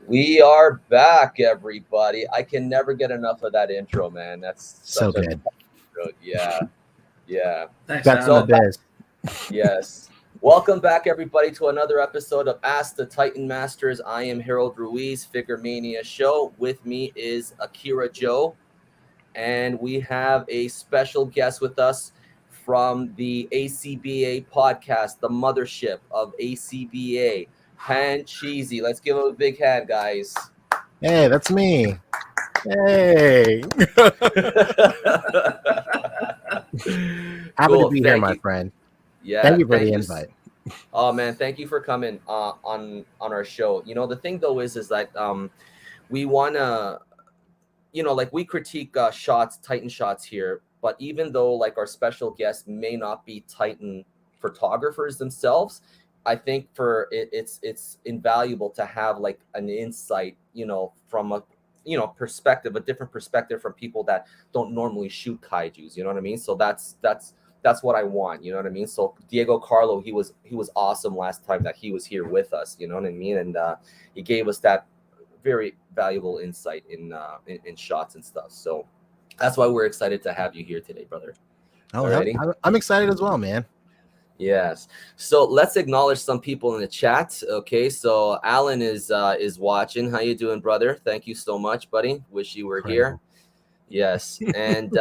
We are back, everybody. I can never get enough of that intro, man. That's So such a good. intro. Yeah. Thanks, That's Alan. the biz. Yes. Welcome back, everybody, to another episode of Ask the Titan Masters. I am Harold Ruiz, Figure Mania Show. With me is Akira Joe, and we have a special guest with us from the ACBA podcast, the mothership of ACBA, Pan Cheesy. Let's give him a big hand, guys. Hey, that's me. Hey. Happy to be here, my friend. Yeah, thank you for the invite. Oh man, thank you for coming on our show. You know, the thing though is that we wanna, like we critique Titan shots here, but even though like our special guests may not be Titan photographers themselves, I think for it's invaluable to have like an insight, from a perspective, a different perspective from people that don't normally shoot kaijus. You know what I mean? So that's what I want. You know what I mean? So Diego Carlo, he was awesome last time that he was here with us. You know what I mean? And he gave us that very valuable insight in shots and stuff. So that's why we're excited to have you here today, brother. Oh, I'm excited as well, man. Yes. So let's acknowledge some people in the chat. Okay. So Alan is watching. How you doing, brother? Thank you so much, buddy. Wish you were here. Yes. And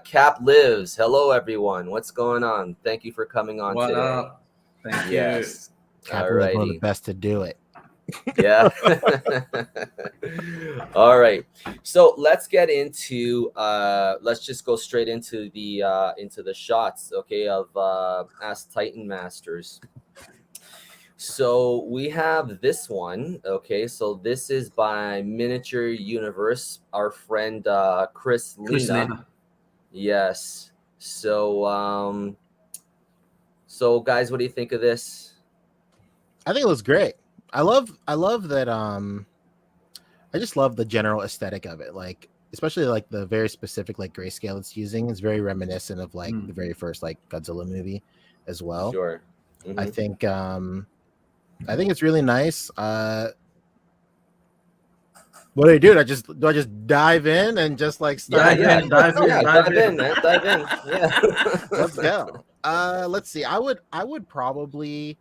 Cap lives. Hello, everyone. What's going on? Thank you for coming on today. Up? Thank yes. you. Cap is one of the best to do it. Yeah. All right. So let's get into let's just go straight into the shots, okay, of Ask Titan Masters. So we have this one, okay. So this is by Miniature Universe, our friend Chris Lena. Yes. So so guys, what do you think of this? I think it looks great. I love that I just love the general aesthetic of it, like especially like the very specific like grayscale it's using is very reminiscent of like the very first like Godzilla movie as well. Sure. I think it's really nice. What do I do? Do I just dive in and just like start? Dive in, man. Dive in. Yeah. Let's go. Let's see. I would probably,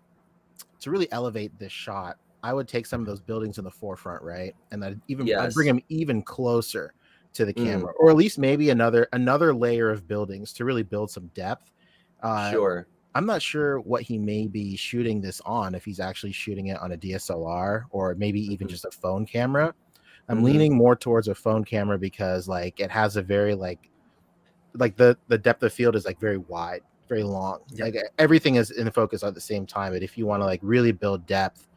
to really elevate this shot, I would take some of those buildings in the forefront, right? And I'd bring them even closer to the camera, or at least maybe another layer of buildings to really build some depth. Sure. I'm not sure what he may be shooting this on, if he's actually shooting it on a DSLR or maybe even just a phone camera. I'm leaning more towards a phone camera because like it has a very like the depth of field is like very wide, very long. Yeah. Like everything is in focus at the same time. But if you want to like really build depth,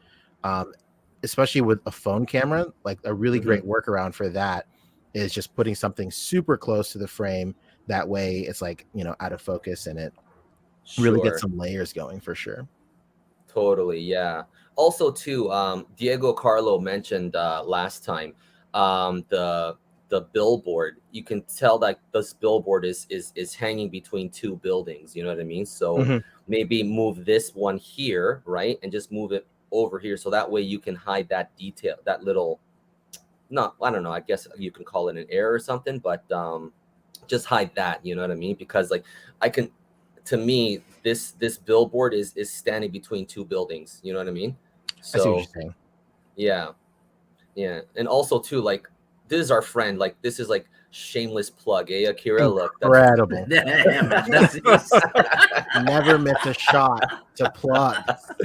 especially with a phone camera, like a really great workaround for that is just putting something super close to the frame. That way it's like, out of focus and it really gets some layers going for sure. Totally. Yeah. Also too, Diego Carlo mentioned last time the billboard. You can tell that this billboard is hanging between two buildings. You know what I mean? So maybe move this one here, right, and just move it over here, so that way you can hide that detail, that little. No, I don't know. I guess you can call it an error or something, but just hide that. You know what I mean? Because like I can. To me, this billboard is standing between two buildings. You know what I mean? So, I see what you're saying. Yeah, and also too, like this is our friend. Like this is like shameless plug, eh, Akira? Look, incredible. Never miss a shot to plug.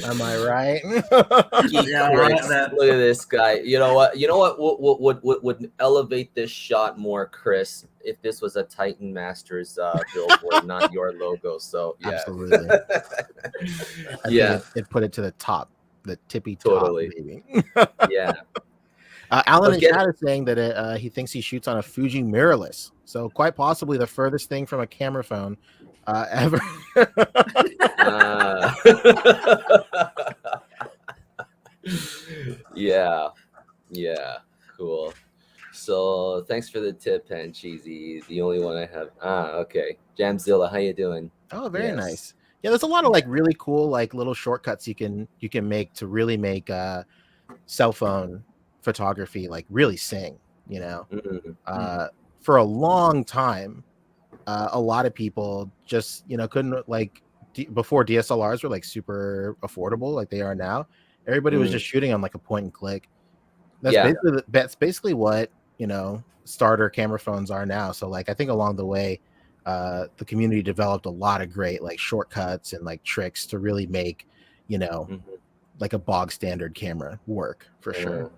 Am I right? Look at this guy. You know what? Would elevate this shot more, Chris, if this was a Titan Masters billboard, not your logo. So yeah, absolutely. It put it to the top, the tippy top. Totally. Maybe. Yeah. Alan in chat is saying that he thinks he shoots on a Fuji mirrorless, so quite possibly the furthest thing from a camera phone ever. Yeah, cool. So thanks for the tip, Pan Cheesy. The only one I have. Okay. Jamzilla, how you doing? Oh, very nice. Yeah, there's a lot of like really cool like little shortcuts you can make to really make cell phone photography like really sing, you know. Mm-hmm. For a long time, a lot of people just, you know, couldn't like before DSLRs were like super affordable like they are now. Everybody was just shooting on like a point and click. Yeah. That's basically what, you know, starter camera phones are now. So like I think along the way, the community developed a lot of great like shortcuts and like tricks to really make, you know, Mm-hmm. like a bog standard camera work for sure.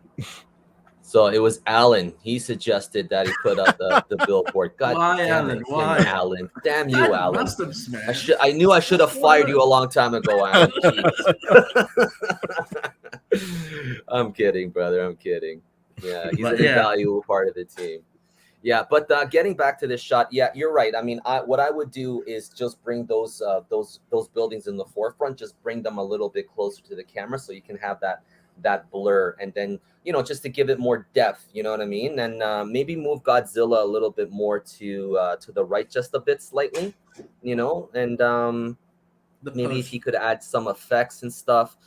So it was Alan. He suggested that he put up the billboard. God Why, damn Alan? it, Why? Alan! Damn you, Titan Alan! Masters, man. I knew I should have fired you a long time ago, Alan. Jeez. I'm kidding, brother. I'm kidding. Yeah, he's But an yeah, invaluable part of the team. Yeah, but getting back to this shot, yeah, you're right. I mean, what I would do is just bring those buildings in the forefront, just bring them a little bit closer to the camera, so you can have that blur, and then just to give it more depth. You know what I mean? And maybe move Godzilla a little bit more to the right, just a bit slightly. And the maybe if post. he could add some effects and stuff,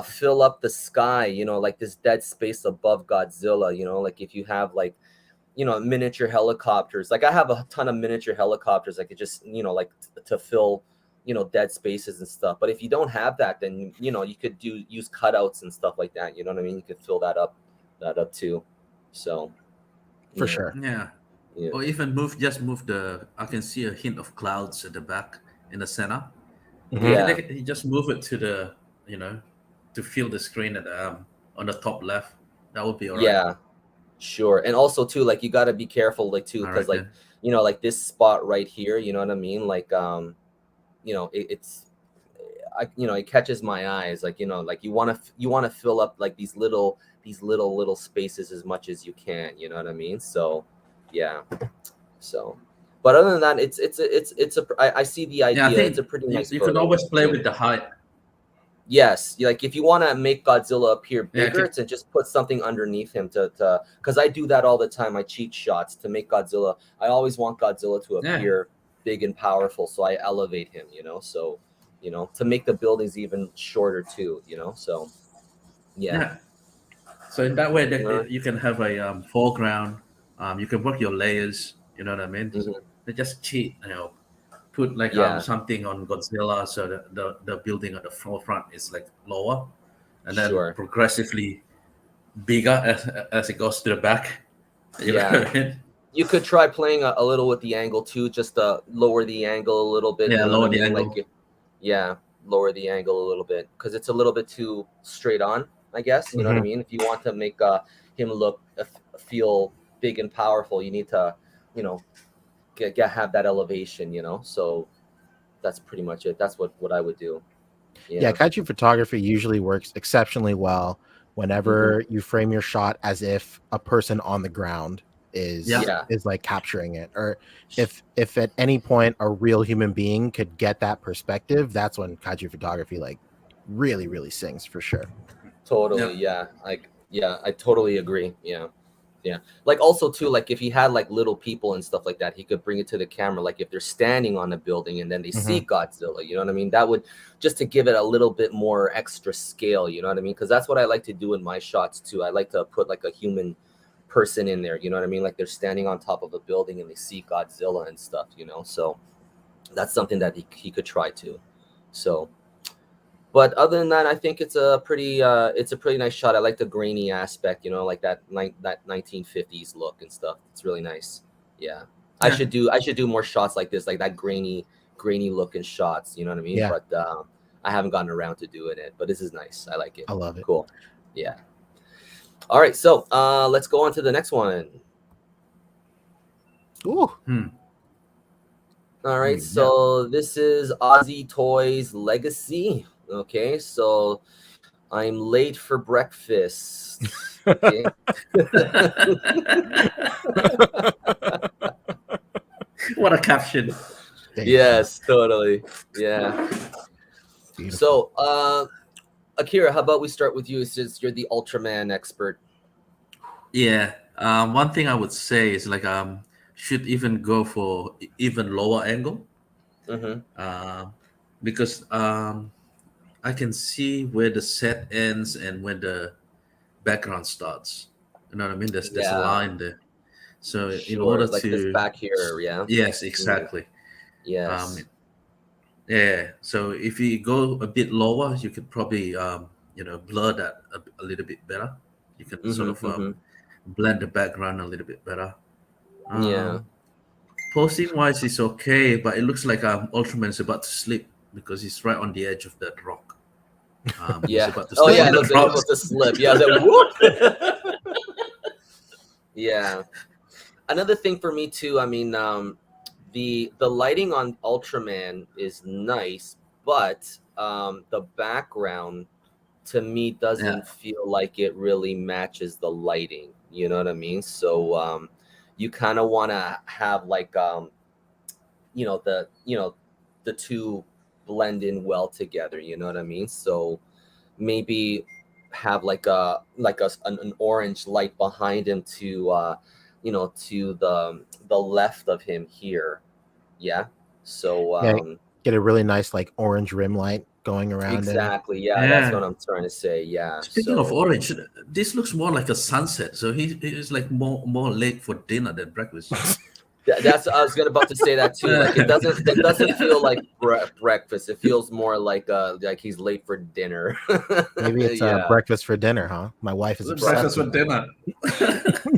fill up the sky. Like this dead space above Godzilla. Like if you have like miniature helicopters. Like I have a ton of miniature helicopters. I could just, like to fill, dead spaces and stuff. But if you don't have that, then, you could use cutouts and stuff like that. You know what I mean? You could fill that up too. So For yeah, sure. Yeah. yeah, Or even just move the. I can see a hint of clouds at the back in the center. Mhm. yeah, You just move it to the, to fill the screen at on the top left. That would be all right. yeah, sure. And also too, like you got to be careful, like too, I because like, reckon. like this spot right here, you know what I mean? Like, it's it catches my eyes, like like you want to fill up like these little spaces as much as you can, you know what I mean? So yeah, so but other than that, I see the Yeah, I idea. It's a think pretty you, nice you can photo. always play Yeah. with the height. Yes, like if you want to make Godzilla appear Yeah, bigger, to just put something underneath him to because I do that all the time. I cheat shots to make Godzilla. I always want Godzilla to yeah, appear big and powerful, so I elevate him. So to make the buildings even shorter too. So yeah. yeah. So in that way, Uh, you can have a foreground. You can work your layers. You know what I mean? mhm. They just cheat. Put like Yeah, something on Godzilla, so the building at the forefront is like lower, and then sure. progressively bigger as it goes to the back. You know Yeah, what I mean? you could try playing a little with the angle too, just to lower the angle a little bit. Yeah, You know what I lower the mean? Like, angle. yeah, lower the angle a little bit because it's a little bit too straight on, I guess. You know what I Mhm. mean? If you want to make him look feel big and powerful, you need to, you know, have that elevation. So that's pretty much it. That's what I would do. Yeah, Yeah. kaiju photography usually works exceptionally well Hmm. whenever you frame your shot as if a person on the ground Yeah, Yeah. is like capturing it, or if at any point a real human being could get that perspective, that's when kaiju photography like really sings for sure. Totally. yeah, Yeah. Like, yeah, I totally agree. Yeah. Yeah. Like also too, like if he had like little people and stuff like that, he could bring it to the camera. Like if they're standing on a building and then they Hmm. see Godzilla, you know what I mean? That would just to give it a little bit more extra scale, you know what I mean? Because that's what I like to do in my shots too. I like to put like a human person in there, you know what I mean? Like they're standing on top of a building and they see Godzilla and stuff, So that's something that he could try to. So but other than that, I think it's a pretty nice shot. I like the grainy aspect, like that 1950s look and stuff. It's really nice. Yeah. I yeah, should do more shots like this, like that grainy looking shots, you know what I mean? Yeah, But I haven't gotten around to doing it, but this is nice. I like it. I love it. Cool. Yeah. All right, so let's go on to the next one. Ooh. hmm. All right, Yeah. so this is Aussie Toys Legacy. Okay, so I'm late for breakfast. Okay. What a caption! There you go. Yes, totally. Yeah. Beautiful. So, Akira, how about we start with you since you're the Ultraman expert? Yeah. One thing I would say is like should even go for even lower angle. Mm-hmm. Um, because I can see where the set ends and when background starts. You know what I mean? There's a Yeah, line there. So in sure. order Like this to, back here, yeah. yes, Mm, exactly. Um, yes. yeah. So if you go a bit lower, you could probably blur that a little bit better. You can sort Mm-hmm. of Mm-hmm. blend the background a little bit better. Yeah. Um, Posing wise is okay, but it looks like Ultraman's about to sleep because he's right on the edge of that rock. He's Yeah. about to Oh step yeah, on it that looks like he's rock. supposed to slip. Yeah, I was like, whoop. Yeah. Another thing for me too, I mean, the lighting on Ultraman is nice, but the background to me Yeah, doesn't feel like it really matches the lighting. You know what I mean? So you kind of want to have like the two blend in well together. You know what I mean? So maybe have an orange light behind him to to the left of him here. Yeah. So Yeah, get a really nice like orange rim light going around him. exactly. Yeah, that's yeah. what I'm trying to say. Yeah. Speaking of So orange, this looks more like a sunset. So he's like more late for dinner than breakfast. that's I was gonna about to say that too. Like it doesn't feel like breakfast. It feels more like he's late for dinner. Maybe it's Yeah. breakfast for dinner, huh? My wife is obsessed Breakfast for with that. dinner.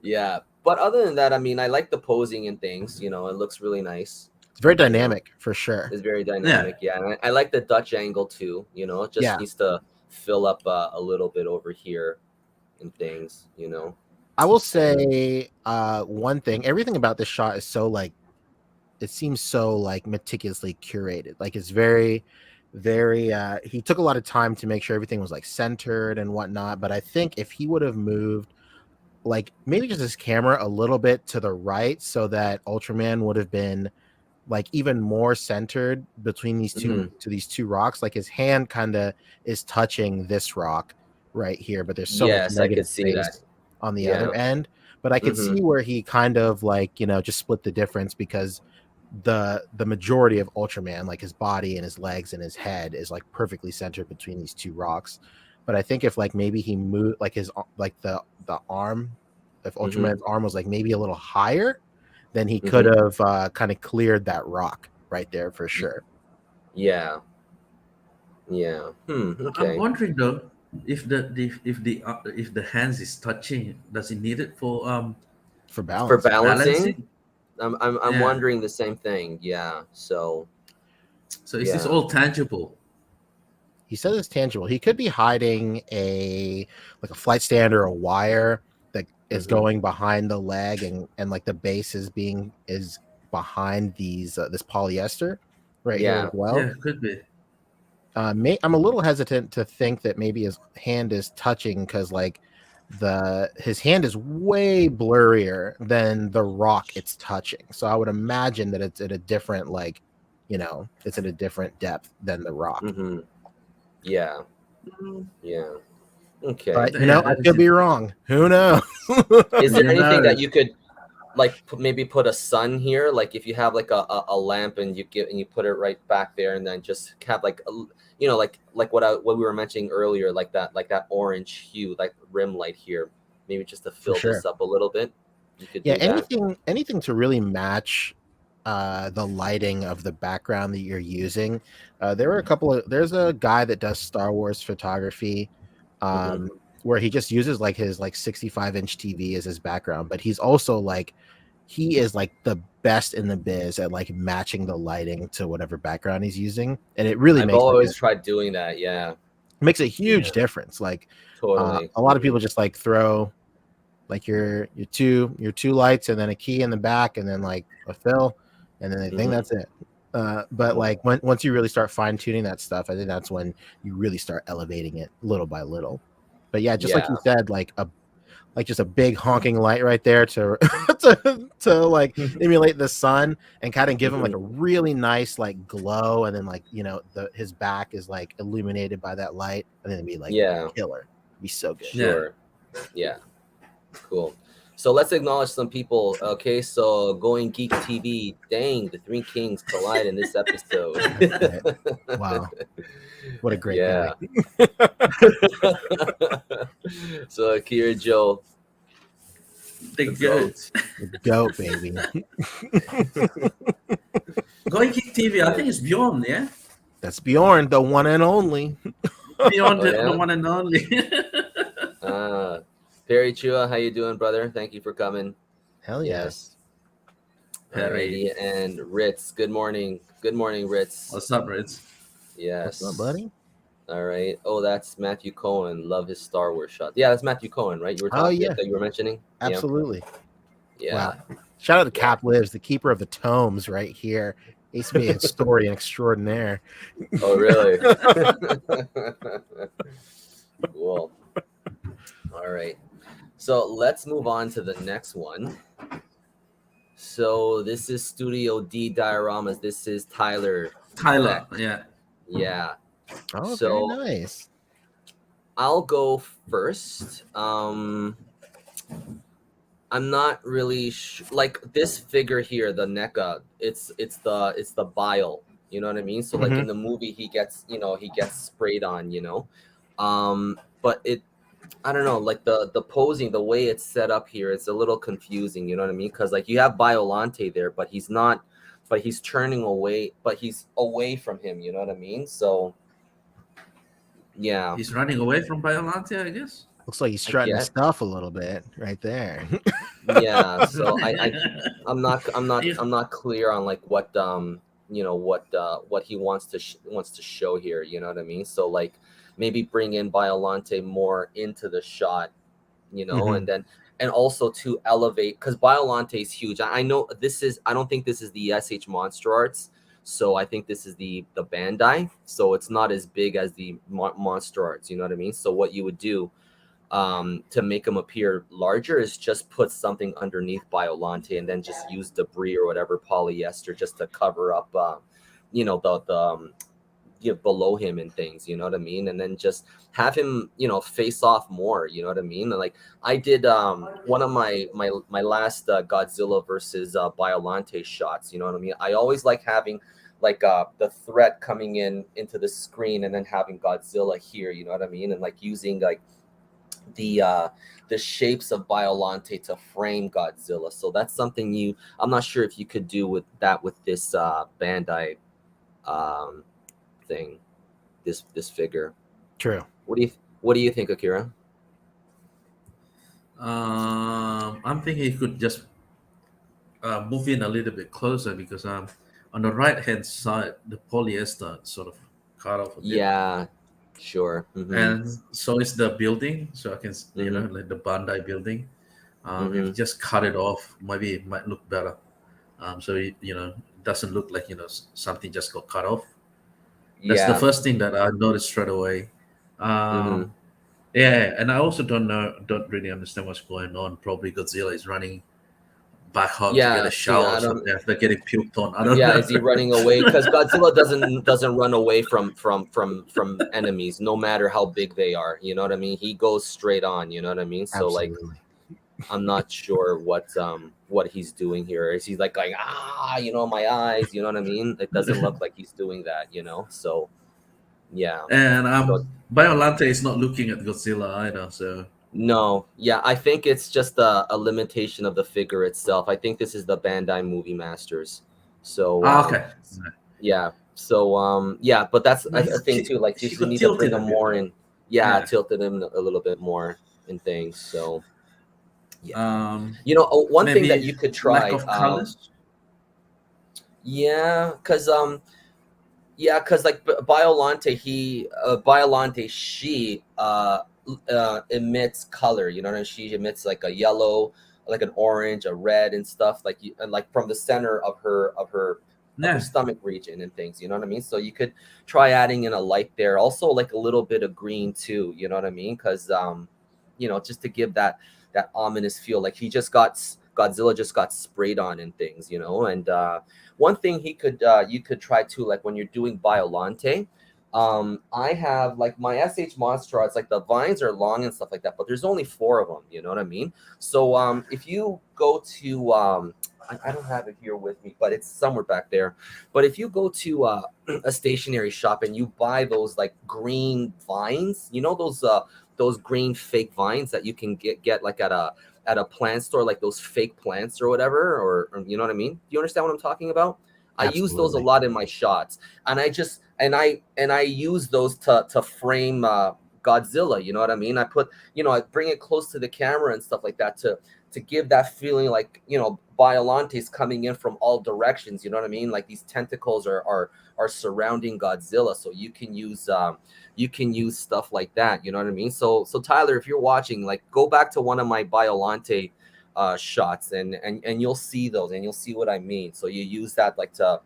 Yeah. But other than that, I mean, I like the posing and things. It looks really nice. It's very You know, dynamic for sure. it's very Yeah. dynamic. Yeah, and I like the Dutch angle too. It just Yeah, needs to fill up a little bit over here and things. I will And say one thing. Everything about this shot is so like it seems so like meticulously curated. Like it's very, very. He took a lot of time to make sure everything was like centered and whatnot. But I think if he would have moved like maybe just his camera a little bit to the right, so that Ultraman would have been like even more centered between mhm. these two rocks. Like his hand kind of is touching this rock right here, but there's so much Yes, I negative could see that. space on the Yeah. other end. But I could Hmm. see where he kind of like just split the difference, because the majority of Ultraman, like his body and his legs and his head, is like perfectly centered between these two rocks. But I think if like maybe he moved like his like the arm, if Hmm. Ultraman's arm was like maybe a little higher, then he could Hmm. have kind of cleared that rock right there for sure. Yeah. Yeah. I'm Okay. wondering though, if the hands is touching, does he need it For For balance. balancing, balancing? I'm Yeah. wondering the same thing. Yeah. So So is this yeah. all tangible? He says it's tangible. He could be hiding a like a flight stand or a wire that is Hmm. going behind the leg, and like the base is behind these this polyester right here as Yeah. well. Yeah, could be. I'm a little hesitant to think that maybe his hand is touching, because like his hand is way blurrier than the rock it's touching. So I would imagine that it's at a different it's at a different depth than the rock. Hmm. Yeah. Yeah. Okay. But Yeah, I that is could be interesting. wrong. Who knows? Is there You anything know, that you could like maybe put a sun here? Like if you have like a lamp and you put it right back there, and then just have like like what we were mentioning earlier, like that orange hue, like rim light here, maybe just to For fill this sure. up a little bit. You could Yeah, do that. anything to really match the lighting of the background that you're using. There's a guy that does Star Wars photography, Hmm. um, where he just uses like his like 65-inch TV as his background, but he's also like he is like the best in the biz at like matching the lighting to whatever background he's using, and it really I've makes like always tried doing that. Yeah. a huge Yeah. difference. Like Totally. a lot of people just like throw like your two lights and then a key in the back and then like a fill, and then they think Hmm. that's it. But like once you really start fine tuning that stuff, I think that's when you really start elevating it little by little. But yeah, just like Yeah. you said, like just a big honking light right there to to like emulate the sun and kind of give him like Hmm. a really nice like glow, and then like his back is like illuminated by that light, and then it'd be like Yeah. killer. It'd be so good. yeah. Sure. Yeah. Cool. So let's acknowledge some people. Okay, so Going Geek TV. Dang, the three kings collide in this episode. Wow, what a great Yeah. guy. So Akira Joe, The the goat. The goat, baby. Going Geek TV, I think it's Beyond, yeah? That's Bjorn, the one and only. Beyond Oh, yeah? the one and only. Perry Chua, how you doing, brother? Thank you for coming. Hell yes. Perry. Alrighty, and Ritz, good morning. Good morning, Ritz. What's up, Ritz? Yes. What's up, buddy? All right. Oh, that's Matthew Cohen. Love his Star Wars shot. Yeah, that's Matthew Cohen, right? You were talking that you were mentioning? Absolutely. Yeah. Wow. Shout out to Cap Lives, the keeper of the tomes right here. He's to be a story extraordinaire. Oh, really? Cool. All right. So let's move on to the next one. So this is Studio D Dioramas. This is Tyler. Tyler, yeah. Yeah. Oh, So very nice. I'll go first. I'm not really like this figure here, the NECA. It's the bile. You know what I mean? So like in the movie, he gets sprayed on. But I don't know, like the posing, the way it's set up here, it's a little confusing. You know what I mean? Because like you have Biolante there, but he's not. But he's turning away. But he's away from him. You know what I mean? So yeah, He's running away from Biolante, I guess. Looks like he's strutting his stuff a little bit right there. Yeah. So I'm not clear on like what what he wants to show here. You know what I mean? So like maybe bring in Biolante more into the shot, and also to elevate, because Biolante is huge. I know I don't think this is the SH Monster Arts. So I think this is the Bandai. So it's not as big as the Monster Arts. You know what I mean? So what you would do to make him appear larger is just put something underneath Biolante and then just use debris or whatever polyester just to cover up, below him and things, you know what I mean? And then just have him, face off more, you know what I mean? And like I did one of my last Godzilla versus Biolante shots, you know what I mean? I always like having like the threat coming into the screen and then having Godzilla here, you know what I mean? And like using like the shapes of Biolante to frame Godzilla. So that's something I'm not sure if you could do with this Bandai thing, this figure. True. What do you think, Akira? I'm thinking he could just move in a little bit closer, because on the right hand side the polyester sort of cut off a bit. Yeah, sure. Mm-hmm. And so is the building, so I can like the Bandai building. If you just cut it off, maybe it might look better. So it doesn't look like something just got cut off. That's the first thing that I noticed straight away. Yeah, and I also don't really understand what's going on. Probably Godzilla is running back home to get a shower or something after getting puked on. I don't know. Is he running away? Because Godzilla doesn't run away from enemies, no matter how big they are. You know what I mean? He goes straight on. You know what I mean? So Absolutely. like, I'm not sure what he's doing here. Is he like going my eyes? You know what I mean? It doesn't look like he's doing that. So yeah. And Biolante is not looking at Godzilla either. So no, yeah, I think it's just a limitation of the figure itself. I think this is the Bandai Movie Masters. So okay. Yeah. So but that's a thing too. Like you need to bring him more in. Yeah, tilted him a little bit more in things. So yeah. One thing that you could try. Lack of colors? Because like Biolante, she emits color. You know what I mean? She emits like a yellow, like an orange, a red, and stuff. And like from the center of her stomach region and things. You know what I mean? So you could try adding in a light there. Also, like a little bit of green too. You know what I mean? Because just to give that ominous feel. Like Godzilla just got sprayed on and things. And one thing you could try too, like when you're doing Biolante, I have like my SH monster. It's like the vines are long and stuff like that, but there's only 4 of them. You know what I mean? So if you go to I don't have it here with me, but it's somewhere back there. But if you go to a stationery shop and you buy those like green vines, you know those green fake vines that you can get like at a plant store, like those fake plants or whatever, or you know what I mean? Do you understand what I'm talking about? I use those a Absolutely. lot in my shots, and I use those to frame Godzilla. You know what I mean? I bring it close to the camera and stuff like that to give that feeling like Biolante's coming in from all directions. You know what I mean? Like these tentacles are surrounding Godzilla, so you can use stuff like that. You know what I mean? So Tyler, if you're watching, like go back to one of my Biolante shots and you'll see those and you'll see what I mean. So you use that like to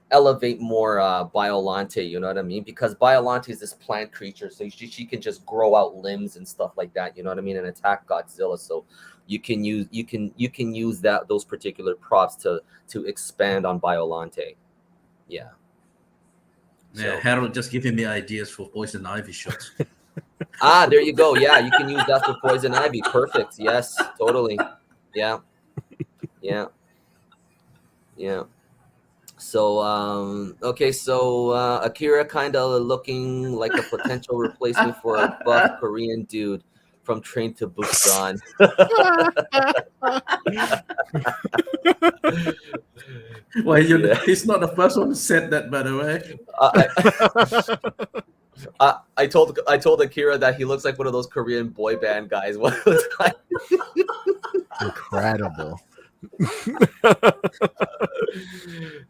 elevate more Biolante, you know what I mean? Because Biolante is this plant creature, so she can just grow out limbs and stuff like that, you know what I mean, and attack Godzilla. So you can use those particular props to expand on Biolante. Yeah. Yeah, Harold just giving me ideas for poison ivy shots. There you go. Yeah, you can use that for poison ivy. Perfect. Yes, totally. Yeah. Yeah. Yeah. So okay, so Akira kind of looking like a potential replacement for a buff Korean dude from Train to Busan. Well, Yeah. he's not the first one who said that, by the way. I told Akira that he looks like one of those Korean boy band guys. What looks like? Incredible.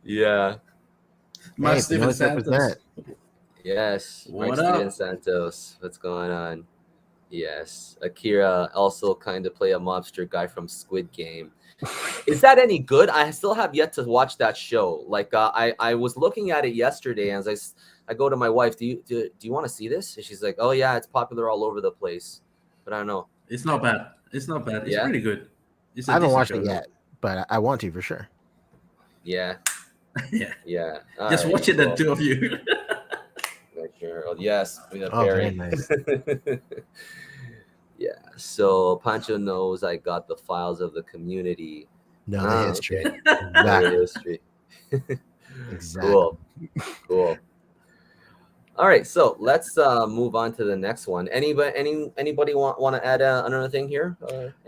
Yeah. Mark Hey, Steven Pinoy's Santos. represent. Yes. What Mike up? Steven Santos. What's going on? Yes. Akira also kind of play a mobster guy from Squid Game. Is that any good? I still have yet to watch that show. Like I was looking at it yesterday, and as I go to my wife, do you want to see this? And she's like, oh yeah, it's popular all over the place. But I don't know. It's not bad. It's not bad. It's Yeah. pretty good. It's I a haven't decent watched show. it yet, but I want to for sure. Yeah. Yeah. Yeah. Just Alrighty, watch it, cool. the two of you. Make sure. Oh yes, we have Oh, very Perry. nice. Yeah. So Pancho knows I got the files of the community. No, the history. Okay. Exactly. The history. Exactly. Cool. All right, so let's move on to the next one. Anybody want to add another thing here?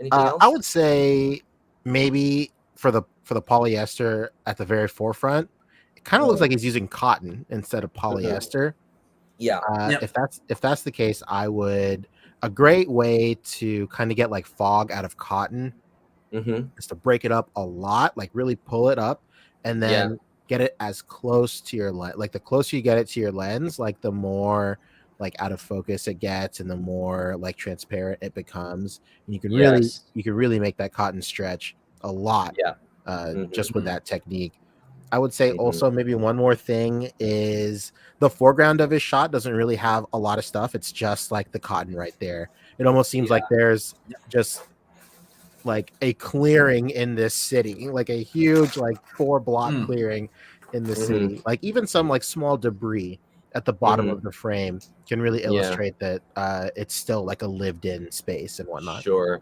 Anything else? I would say maybe for the polyester at the very forefront, it kind of looks like he's using cotton instead of polyester. Yeah. Yep. If that's the case, I would. A great way to kind of get like fog out of cotton is to break it up a lot, like really pull it up, and then get it as close to your lens. Like the closer you get it to your lens, like the more like out of focus it gets, and the more like transparent it becomes. And you can really make that cotton stretch a lot. Just with that technique. I would say also maybe one more thing is the foreground of his shot doesn't really have a lot of stuff. It's just like the cotton right there. It almost seems like there's just like a clearing in this city, like a huge like 4-block clearing in the city. Like even some like small debris at the bottom of the frame can really illustrate that it's still like a lived-in space and whatnot. Sure.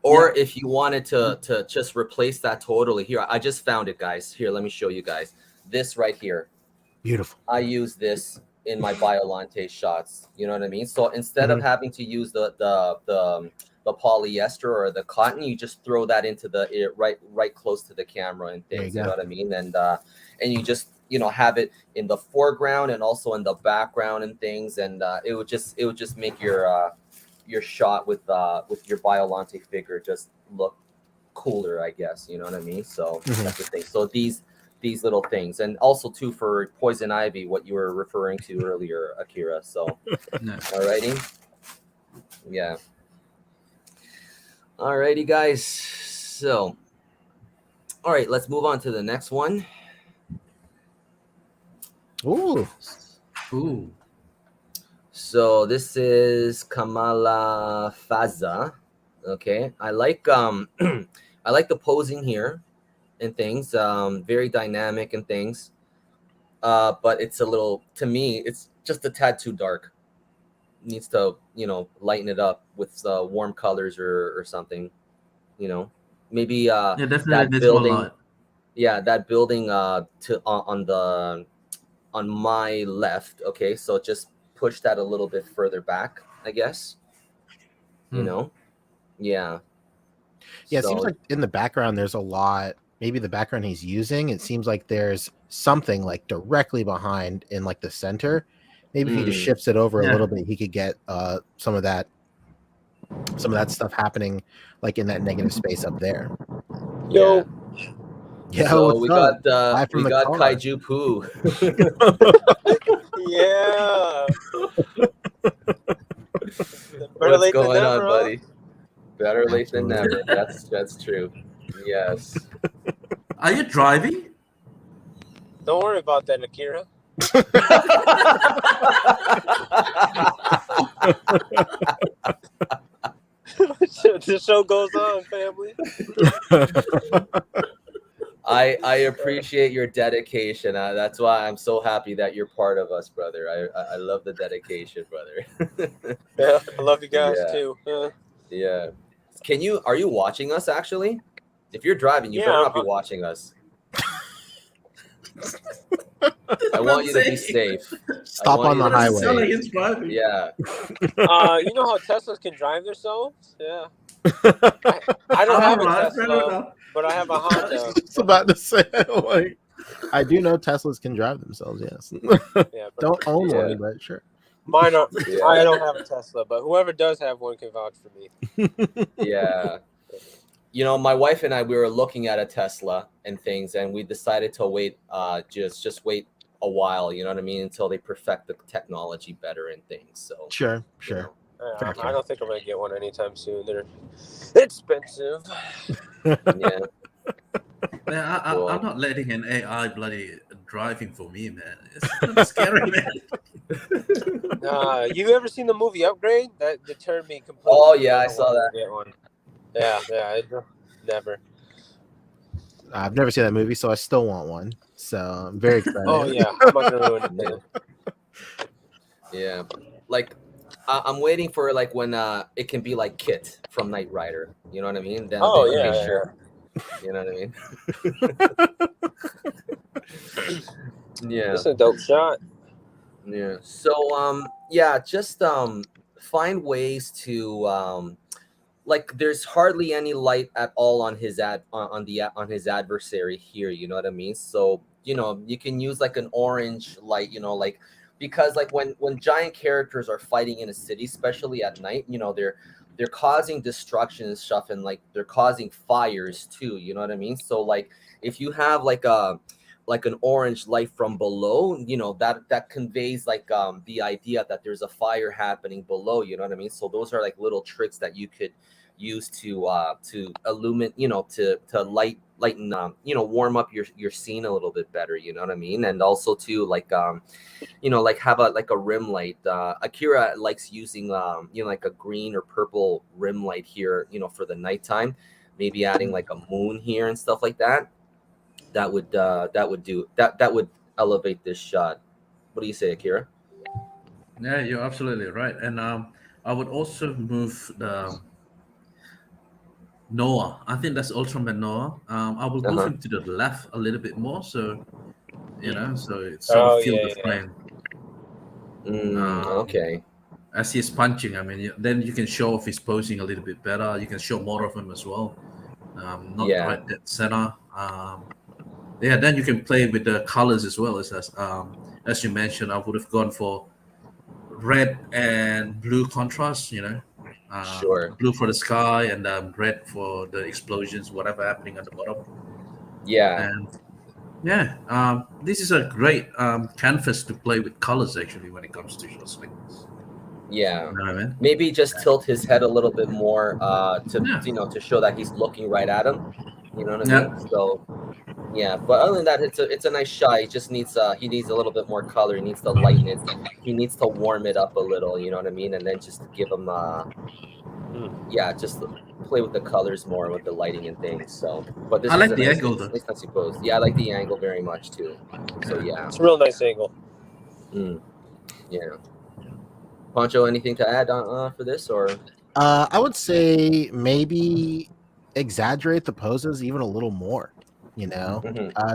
Or if you wanted to just replace that totally, here, I just found it, guys. Here, let me show you guys. This right here. Beautiful. I use this in my Biolante shots. You know what I mean? So instead of having to use the polyester or the cotton, you just throw that into the right close to the camera and things. You know what I mean? And you just have it in the foreground and also in the background and things, and it would just make your shot with your Biolante figure just look cooler, I guess. You know what I mean? So that's the thing. So these little things, and also too for poison ivy, what you were referring to earlier, Akira. So alrighty. Yeah. Alrighty, guys. So all right, let's move on to the next one. Ooh. So this is Kamala Faza. Okay, I like I like the posing here and things. Very dynamic and things. but it's a little, to me, it's just a tad too dark. Needs to, lighten it up with warm colors or something. Maybe Yeah, definitely that needs more building, light. yeah, that building to on my left. Okay, so just push that a little bit further back, I guess. You Hmm. know, yeah. Yeah, it seems So like in the background there's a lot. Maybe the background he's using, it seems like there's something like directly behind in like the center. Maybe if he just mm, shifts it over a Yeah. little bit, he could get some of that stuff happening like in that negative space up there. yeah. Yo, Yeah, So what's up? Live from we the got car. Kaiju Poo. yeah. Better What's late than going never, on, huh? buddy? Better late than Absolutely. never. That's true. Yes. Are you driving? Don't worry about that, Akira. The show goes on, family. I appreciate your dedication. That's why I'm so happy that you're part of us, brother. I love the dedication, brother. Yeah, I love you guys Yeah. too. Yeah. Are you watching us actually? If you're driving, you Yeah, better I'm- not be watching us. I want you to be safe. Stop want on you the to be Doesn't sound like highway. he's driving. Yeah. you know how Teslas can drive themselves? Yeah. I don't have a Alright, fair Tesla, enough. but I have a Honda. Just about to say, like, I do know Teslas can drive themselves. Yes, Yeah, but don't own Yeah. one, but sure. mine are. Yeah. I don't have a Tesla, but whoever does have one can vouch for me. Yeah. My wife and I, we were looking at a Tesla and things, and we decided to wait, just wait a while, you know what I mean, until they perfect the technology better and things. So Sure. you know. Fair, I fair. don't think I'm gonna get one anytime soon. They're expensive. Yeah. Man, Cool. I'm not letting an AI bloody driving for me, man. It's kind of scary, man. You ever seen the movie Upgrade? That deterred me completely. Oh, yeah, I don't saw want that. to get one. Yeah, never. I've never seen that movie, so I still want one. So I'm very excited. Oh yeah, I'm not gonna ruin it. Yeah. Like I'm waiting for like when it can be like Kit from Knight Rider. You know what I mean? Then Oh then, yeah, okay, yeah. sure. You know what I mean? Yeah. It's a dope shot. Yeah. So yeah, just find ways to like there's hardly any light at all on his on his adversary here, you know what I mean? So, you can use like an orange light, like because like when giant characters are fighting in a city, especially at night, they're causing destruction and stuff, and like they're causing fires too, you know what I mean? So like if you have like an orange light from below, that conveys like the idea that there's a fire happening below, you know what I mean? So those are like little tricks that you could use to illuminate, to lighten, warm up your scene a little bit better, you know what I mean? And also to like like have a rim light. Akira likes using like a green or purple rim light here, for the nighttime, maybe adding like a moon here and stuff like that. That would elevate this shot. What do you say, Akira? Yeah, you're absolutely right. And I would also move the Noah. I think that's Ultraman Noah. I will move Uh-huh. him to the left a little bit more, so so it sort Oh of feel yeah, the yeah. frame. Okay. As he's punching, I mean, then you can show off his posing a little bit better. You can show more of him as well. Not Yeah. right dead center. Yeah, then you can play with the colors as well. As you mentioned, I would have gone for red and blue contrast. Sure. Blue for the sky and red for the explosions, whatever happening at the bottom. Yeah. And this is a great canvas to play with colors actually when it comes to shows like this. Yeah. You know what I mean? Maybe just tilt his head a little bit more to Yeah. to show that he's looking right at him. You know what I Yeah. mean? So yeah, but other than that, it's a nice shot. He just needs he needs a little bit more color. He needs to lighten it. He needs to warm it up a little. You know what I mean? And then just give him yeah, just play with the colors more, with the lighting and things. So, but this I is like a the nice, angle though. nice pose. Yeah, I like the angle very much too. So yeah, It's a real nice angle. Yeah. Poncho, anything to add for this or? I would say maybe exaggerate the poses even a little more. You know,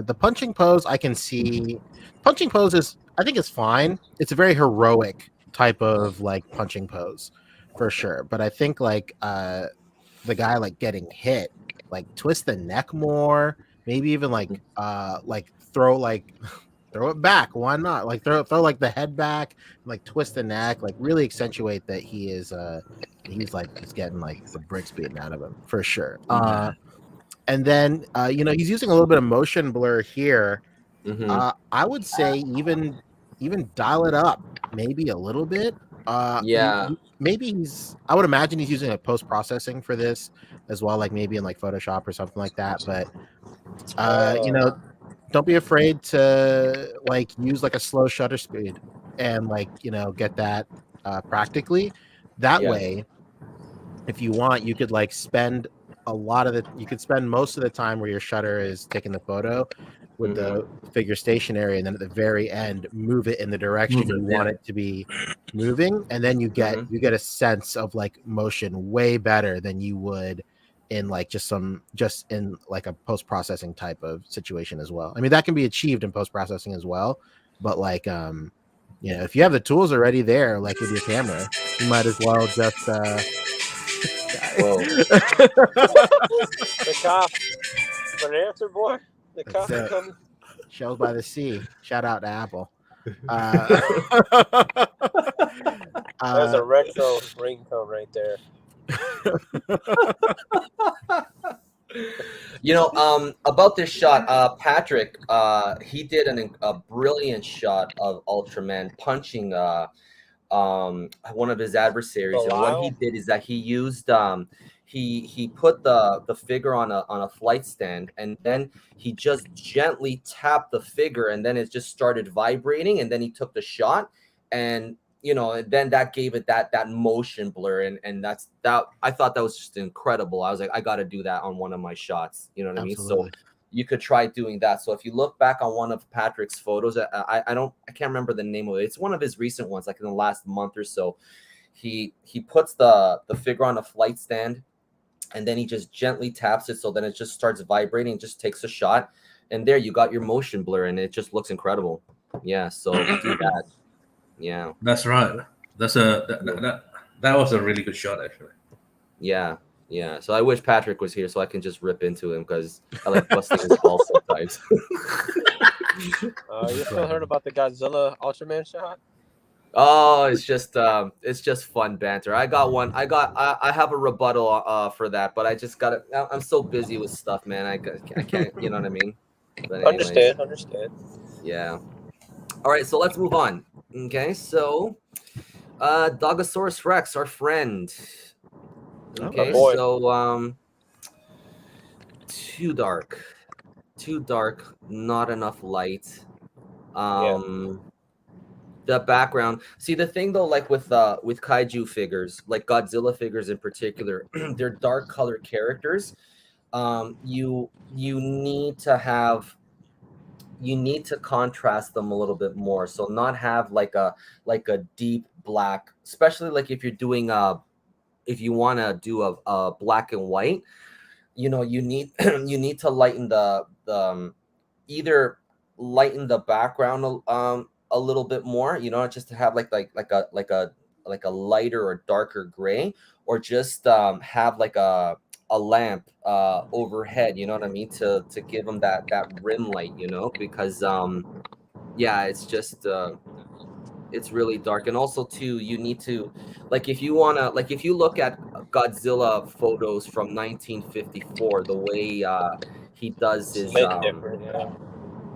the punching pose I can see. Punching pose is, I think, it's fine. It's a very heroic type of like punching pose, for sure. But I think like the guy like getting hit, like twist the neck more, maybe even like throw like throw it back. Why not? Like throw like the head back, like twist the neck, like really accentuate that he's like he's getting like the bricks beaten out of him for sure. And then you know, he's using a little bit of motion blur here. I would say even dial it up maybe a little bit. Yeah. Maybe I would imagine he's using a post processing for this as well, like maybe in like Photoshop or something like that. But you know, don't be afraid to like use like a slow shutter speed and like, you know, get that practically. That way, if you want, you could like spend you could spend most of the time where your shutter is taking the photo with the figure stationary, and then at the very end move it in the direction you want it to be moving, and then you get a sense of like motion way better than you would in like just in like a post-processing type of situation as well. I mean, that can be achieved in post-processing as well, but like you know, if you have the tools already there, like with your camera, you might as well just Whoa. The cop. An answer, boy. The cop is coming. Shows by the sea. Shout out to Apple. There's a retro ringtone right there. You know, about this shot, Patrick, he did a brilliant shot of Ultraman punching one of his adversaries. And what he did is that he used he put the figure on a flight stand, and then he just gently tapped the figure, and then it just started vibrating, and then he took the shot, and you know, then that gave it that motion blur, and that I thought that was just incredible. I was like, I got to do that on one of my shots. You know what I mean? So you could try doing that. So if you look back on one of Patrick's photos, I can't remember the name of it. It's one of his recent ones, like in the last month or so. He puts the figure on a flight stand, and then he just gently taps it, so then it just starts vibrating, just takes a shot, and there you got your motion blur, and it just looks incredible. Yeah, so do that. Yeah, that's right. That was a really good shot, actually. Yeah. So I wish Patrick was here so I can just rip into him, because I like busting his balls sometimes. You still heard about the Godzilla Ultraman shot? Oh, it's just fun banter. I got one. I have a rebuttal for that, but I just got it. I'm so busy with stuff, man. I can't. You know what I mean? But anyways, understand. Yeah. All right, so let's move on. Okay, so Dogosaurus Rex, our friend. Okay, so too dark, not enough light. The background. See, the thing though, like with kaiju figures, like Godzilla figures in particular, they're dark color characters. You need to contrast them a little bit more. So not have like a deep black, especially like if you're doing if you want to do a black and white, you know, you need to lighten the either lighten the background a little bit more, you know, just to have like a lighter or darker gray, or just have like a lamp overhead, you know what I mean, to give them that rim light, you know, because yeah, it's just it's really dark. And also too, you need to, like, if you want to, like, if you look at Godzilla photos from 1954, the way he does his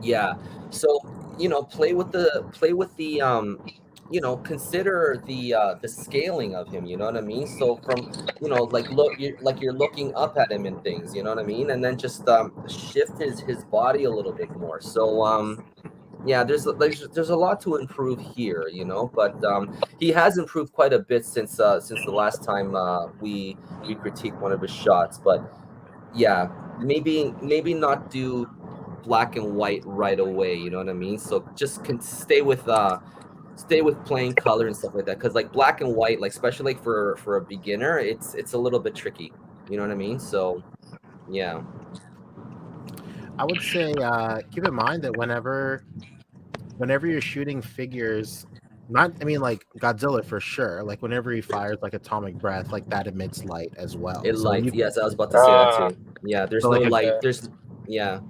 yeah, so you know, play with the you know, consider the scaling of him, you know what I mean? So from, you know, like you're looking up at him and things, you know what I mean? And then just shift his body a little bit more. So yeah, there's a lot to improve here, you know, but he has improved quite a bit since the last time we critiqued one of his shots. But yeah, maybe not do black and white right away, you know what I mean? So just can stay with plain color and stuff like that, because like black and white, like especially like for a beginner, it's a little bit tricky, you know what I mean? So yeah. I would say keep in mind that whenever you're shooting figures, not I mean like Godzilla for sure, like whenever he fires like atomic breath, like that emits light as well. It So when lights. you Yes, I was about to say that too. Yeah, there's so no like a light. Okay. There's yeah,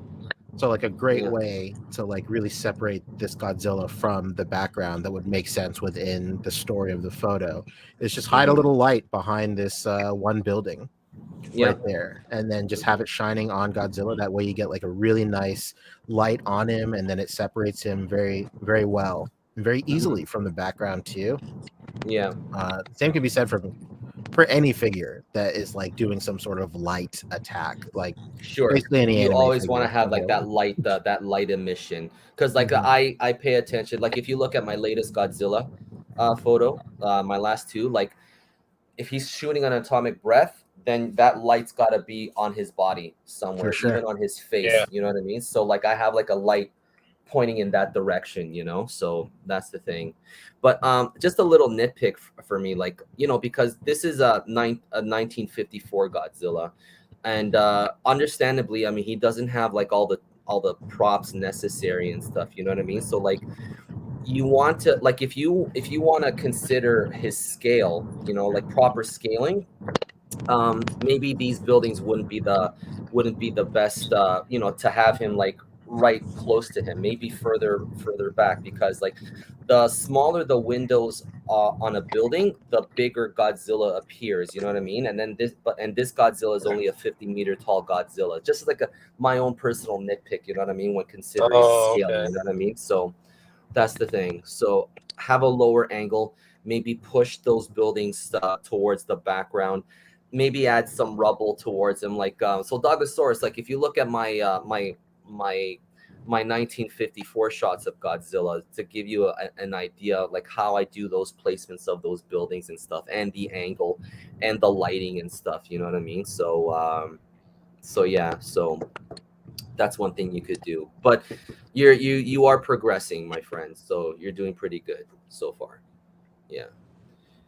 so like a great yeah. way to like really separate this Godzilla from the background that would make sense within the story of the photo is just hide a Mhm. little light behind this one building Yeah. right there, and then just have it shining on Godzilla. That way you get like a really nice light on him, and then it separates him very, very well and very easily from the background too. Yeah. Same can be said for any figure that is like doing some sort of light attack, like Sure. basically any You anime always want to figure. have like that light emission, because like Mhm. I pay attention. Like if you look at my latest Godzilla photo, my last two, like if he's shooting an atomic breath, then that light's got to be on his body For somewhere, sure. even on his face. Yeah. You know what I mean? So like I have like a light pointing in that direction, you know. So that's the thing. But just a little nitpick for me, like, you know, because this is a 1954 Godzilla, and understandably, I mean, he doesn't have like all the props necessary and stuff. You know what I mean? So like you want to, like, if you want to consider his scale, you know, like proper scaling, maybe these buildings wouldn't be the best, you know, to have him like right close to him, maybe further back, because like the smaller the windows on a building, the bigger Godzilla appears, you know what I mean? And then this Godzilla is only a 50-meter tall Godzilla, just like my own personal nitpick, you know what I mean, when considering Oh, scale, okay. you know what I mean? So that's the thing. So have a lower angle, maybe push those buildings towards the background, maybe add some rubble towards them. Like so, Dogosaurus. Like if you look at my my 1954 shots of Godzilla, to give you an idea of like how I do those placements of those buildings and stuff, and the angle, and the lighting and stuff. You know what I mean? So so yeah, so that's one thing you could do. But you are progressing, my friend. So you're doing pretty good so far. Yeah.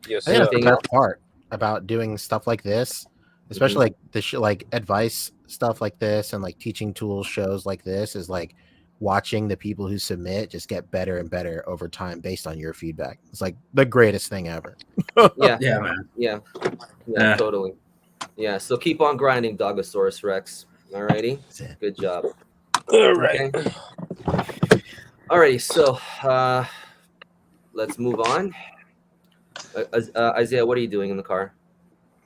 Yes, I think that's the Anything sir. best else? part about doing stuff like this, Hmm. especially like like advice stuff like this and like teaching tools shows like this, is like watching the people who submit just get better and better over time based on your feedback. It's like the greatest thing ever. Yeah. Yeah, man. Yeah. Yeah. Yeah. Totally. Yeah. So keep on grinding, Dogosaurus Rex. Alrighty. That's it. Good job. All right. Okay. Alrighty. So let's move on. Isaiah, what are you doing in the car?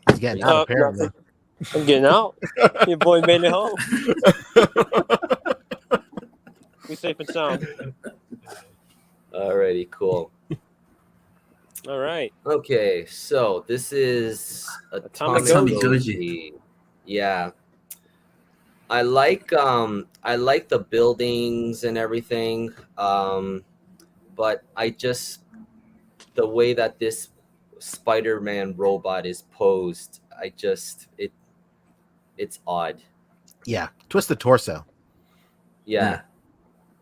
He's getting out apparently. Nothing. I'm getting out. Your boy made it home. We safe and sound. Alrighty. Cool. All right. Okay. So this is Atomic Atomic Goji. Goji. Yeah. I like the buildings and everything, but I just, the way that this Spider-Man robot is posed, it's odd. Yeah, twist the torso. Yeah.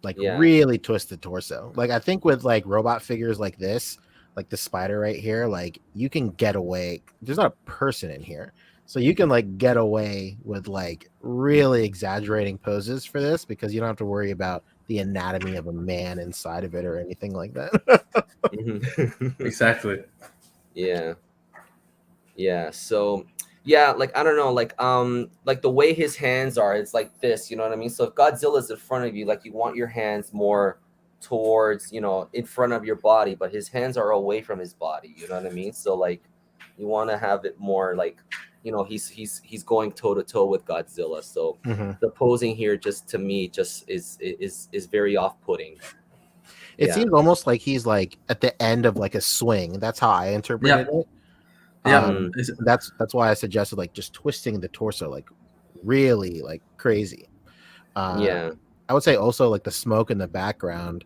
Like Yeah. really twist the torso. Like I think with like robot figures like this, like the spider right here, like you can get away. There's not a person in here. So you can like get away with like really exaggerating poses for this, because you don't have to worry about the anatomy of a man inside of it or anything like that. Mhm. Exactly. Yeah. Yeah. So yeah, like I don't know, like the way his hands are, it's like this, you know what I mean? So if Godzilla's in front of you, like you want your hands more towards, you know, in front of your body, but his hands are away from his body, you know what I mean? So like you want to have it more like, you know, he's going toe to toe with Godzilla. So Mhm. the posing here, just to me, just is very off-putting. It Yeah. seems almost like he's like at the end of like a swing. That's how I interpreted it. Yeah. Mm. That's why I suggested like just twisting the torso like really like crazy. Yeah. I would say also like the smoke in the background.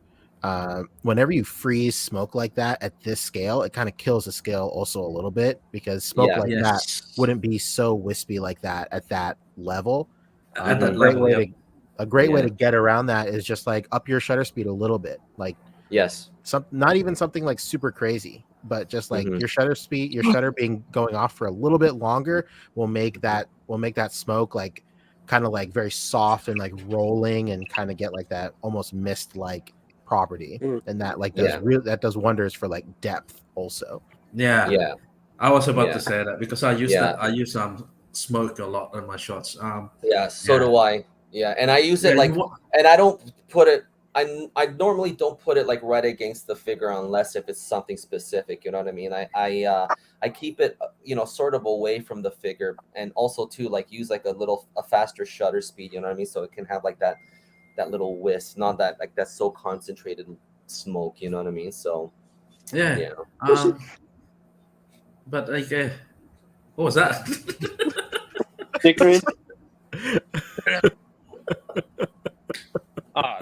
whenever you freeze smoke like that at this scale, it kind of kills the scale also a little bit, because smoke Yeah. like that Yes. wouldn't be so wispy like that at that level. At A that great level, way yep. to a great way Yeah. to get around that is just like up your shutter speed a little bit, like Yes. not even something like super crazy, but just like Mhm. your shutter speed, your shutter being going off for a little bit longer will make that smoke like kind of like very soft and like rolling, and kind of get like that almost mist like property, Mm. and that like Yeah. that does wonders for like depth also. Yeah. Yeah. I was about Yeah. to say that because I use Yeah. smoke a lot on my shots. Yeah. So Yeah. do I. Yeah, and I use it Yeah, like, and I don't put it. I normally don't put it like right against the figure unless if it's something specific. You know what I mean? I keep it sort of away from the figure, and also too like use like a faster shutter speed. You know what I mean? So it can have like that little wisp, not that like that's so concentrated smoke. You know what I mean? So yeah. yeah. But like, what was that? Stickering.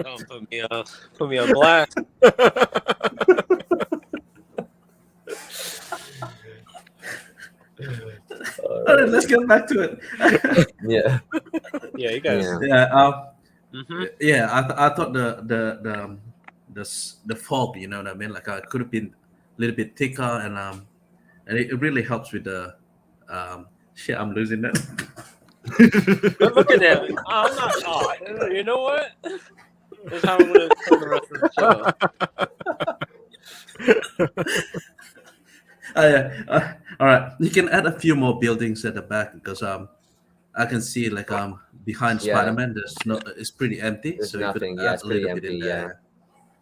Don't put me on blast. All right, let's get back to it. Yeah. Yeah, you guys. Yeah. Yeah. I thought the fog, you know what I mean? Like, could have been a little bit thicker, and it really helps with the shit. I'm losing that. But look at that. I'm not. Oh, you know what? That's how I'm gonna tell the rest of the show. Yeah. All right. You can add a few more buildings at the back, because I can see like behind Yeah. Spider-Man it's pretty empty. There's so you nothing. could Yeah, add it's a pretty little bit in empty. Yeah. there.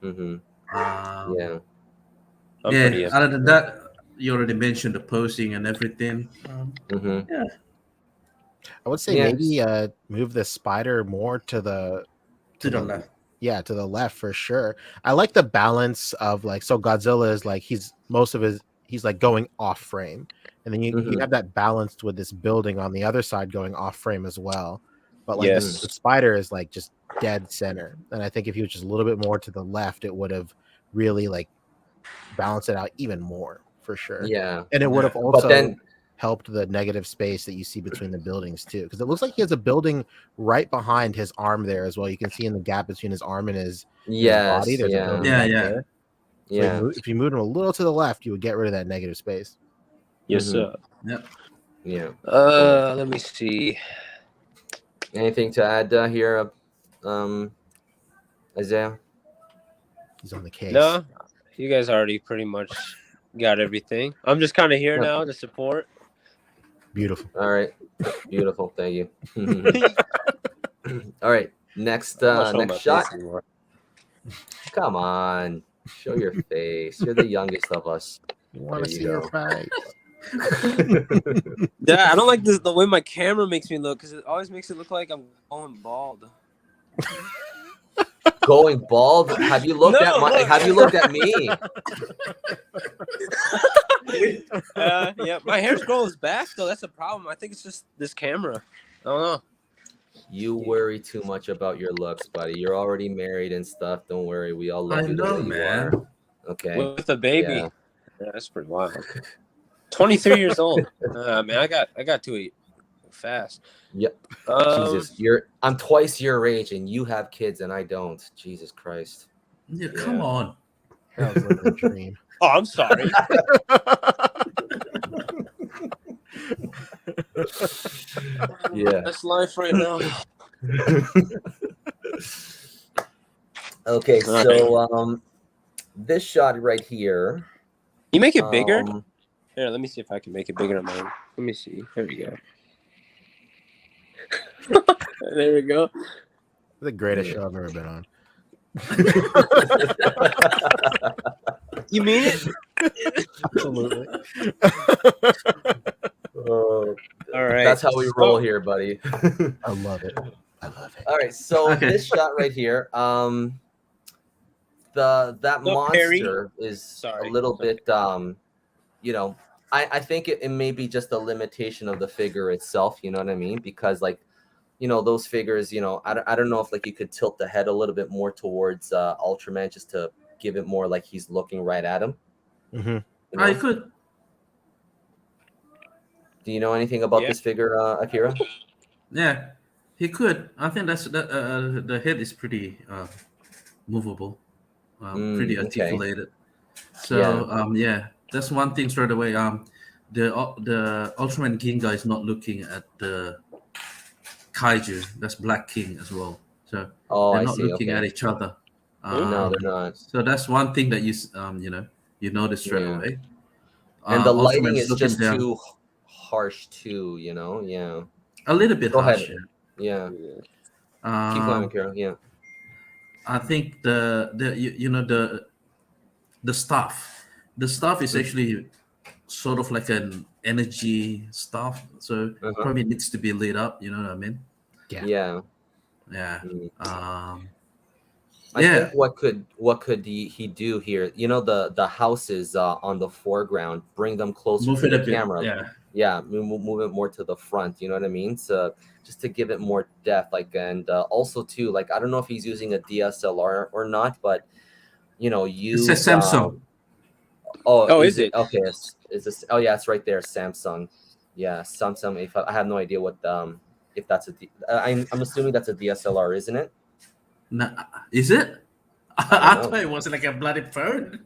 Mm-hmm. Yeah. I'm pretty Yeah. empty. Other than that, you already mentioned the posing and everything. Mm-hmm. Yeah. I would say Yes. maybe move the spider more to the To the left. Yeah, to the left for sure. I like the balance of like, so Godzilla is like he's like going off frame, and then you Mhm. have that balanced with this building on the other side going off frame as well. But like Yes. the spider is like just dead center, and I think if he was just a little bit more to the left, it would have really like balanced it out even more for sure. Yeah. And it would have Yeah. also But then helped the negative space that you see between the buildings too, because it looks like he has a building right behind his arm there as well. You can see in the gap between his arm and his body, yes. there's a Yeah. building Yeah, back yeah. there. So Yeah. if you moved him a little to the left, you would get rid of that negative space. Yes, Mhm. sir. Yep. Yeah. Let me see. Anything to add here, Isaiah? He's on the case. No, you guys already pretty much got everything. I'm just kind of here Yeah. now to support. Beautiful. All right. Beautiful. Thank you. All right. Next I'm not showing my next shot. face anymore. Come on. Show your face. You're the youngest of us. You want to There you see your go. face? Yeah, I don't like this, the way my camera makes me look, because it always makes it look like I'm going bald. Going bald? Have you looked No, at my look. have you looked at me? Yeah, my hair's growing back though. That's a problem. I think it's just this camera. I don't know. You worry too much about your looks, buddy. You're already married and stuff. Don't worry. We all love I you the know, way you man. are. Okay. With a baby. Yeah. Yeah, that's pretty wild. 23 years old. Man, I got to it fast. Yep. Jesus, I'm twice your age and you have kids and I don't. Jesus Christ. Yeah, come Yeah. on. That was living a dream. Oh, I'm sorry. Yeah. That's life right now. Okay, so this shot right here. You make it bigger? um, Here, let me see if I can make it bigger on mine. Let me see. There we go. There we go. The greatest show I've ever been on. You mean it? Absolutely. All right. That's how we roll here, buddy. I love it. I love it. All right, so Okay. this shot right here, that No, Perry. monster is Sorry. a little bit, I think it may be just a limitation of the figure itself. You know what I mean? Because like, those figures, I don't know if like you could tilt the head a little bit more towards Ultraman just to give it more like he's looking right at him. Mm-hmm. You know? I could. Do you know anything about this figure, Akira? Yeah, he could. I think the head is pretty movable, pretty Okay. articulated. So yeah, that's one thing straight away. The Ultraman Ginga is not looking at the kaiju. That's Black King as well. So Oh, they're I not see. looking Okay. at each other. No, they're not. So that's one thing that you notice straight Yeah. away. And the lighting Ultraman's is looking just down. too harsh too, you know? Yeah. A little bit Go harsh. ahead. Yeah. Keep Um, going, Akira. Yeah. I think the stuff. The stuff is actually sort of like an energy stuff, so Uh-huh. probably needs to be lit up. You know what I mean? Yeah. Yeah. Mm. Yeah. I think what could he do here? You know, the houses on the foreground, bring them closer Move to it a the bit. camera. Yeah. Yeah, move it more to the front. You know what I mean? So just to give it more depth, like, and also too, like, I don't know if he's using a DSLR or not, but you know, It use says Samsung. Oh, is is it it? okay? Is this? Oh yeah, it's right there. Samsung. Yeah, Samsung. If I have no idea what if that's I'm assuming that's a DSLR, isn't it? Nah, is it? I I don't know. thought it was like a bloody phone.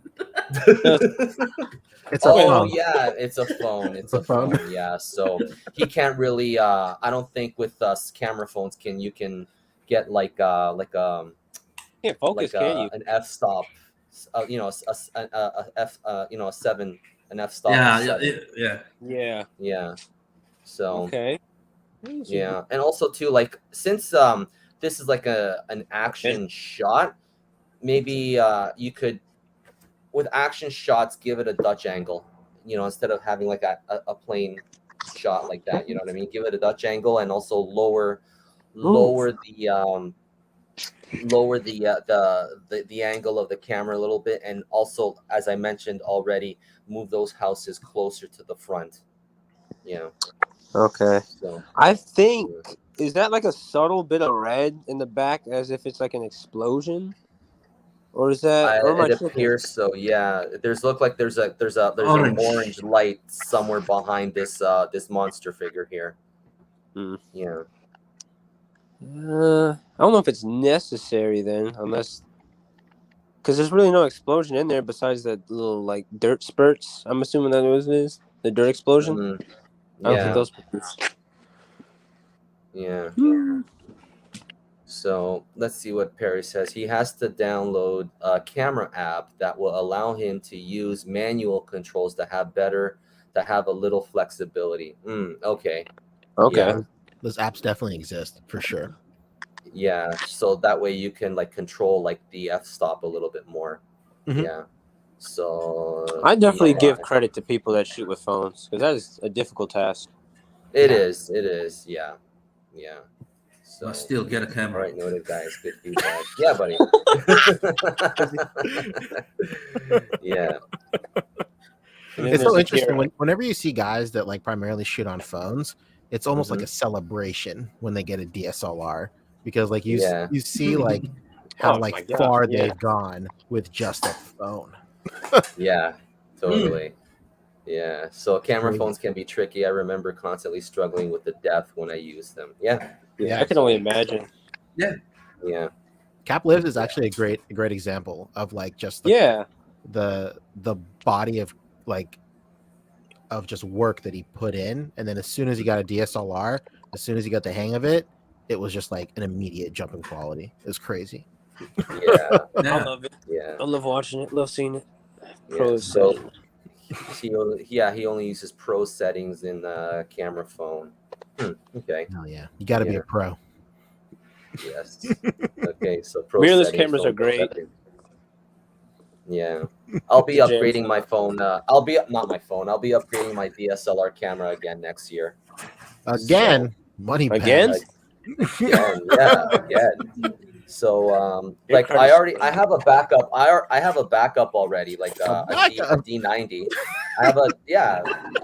It's a Oh phone. yeah, it's a phone. It's a phone. Yeah, so he can't really. I don't think with camera phones you can get like Can't focus, can you? an f stop. You know, a f you know, a 7, an f stop. Yeah, of yeah, 7. yeah. Yeah. Yeah. So Okay. yeah, and also too, like, since this is like an action shot, maybe you could, with action shots, give it a Dutch angle, you know, instead of having like a plain shot like that. You know what I mean? Give it a Dutch angle, and also lower the angle of the camera a little bit, and also, as I mentioned already, move those houses closer to the front. Yeah. Okay. So I think is that like a subtle bit of red in the back, as if it's like an explosion, or is that? Or am I it tripping? appears so. Yeah. There's an Orange. orange light somewhere behind this monster figure here. Hmm. Yeah. I don't know if it's necessary then, unless because there's really no explosion in there besides that little like dirt spurts. I'm assuming that was this the dirt explosion. Mhm. I don't think Yeah. those. Yeah. So let's see what Perry says. He has to download a camera app that will allow him to use manual controls that have a little flexibility. Okay. Okay. Yeah. Those apps definitely exist for sure. Yeah. So that way you can like control like the f-stop a little bit more. Mhm. Yeah. So I definitely yeah, give credit to people that shoot with phones because that is a difficult task. It Yeah. is. It is. Yeah. Yeah. So But still get a all camera. right, noted, guys. Good feedback. Yeah, buddy. Yeah. And then It's there's so a interesting camera. whenever you see guys that like primarily shoot on phones, it's almost like Mhm. a celebration when they get a DSLR because like you Yeah. you see like how Oh my like God, far yeah. they've gone with just a phone. Yeah. Totally. Yeah. So camera Crazy. phones can be tricky. I remember constantly struggling with the depth when I use them. Yeah. Yeah, I can only imagine. Yeah. Cap Lives is actually a great example of like just Yeah. the body of like of just work that he put in, and then as soon as he got a DSLR, as soon as he got the hang of it, it was just like an immediate jump in quality. It was crazy. Yeah. I Yeah. love it. Yeah. I love watching it. Love seeing it. Yeah. Pro So setting. he only uses pro settings in the camera phone. Okay. Oh yeah, you got to be Yeah. a pro. Yes. Okay. So pro Mirrorless settings, cameras phone are great. settings. Yeah. I'll be The gem upgrading phone. my phone. I'll be upgrading my DSLR camera again next year. Again, money back. Again? Again, yeah, again. So Your like credit's I have a backup. I have a backup already, like a backup? D90. I have that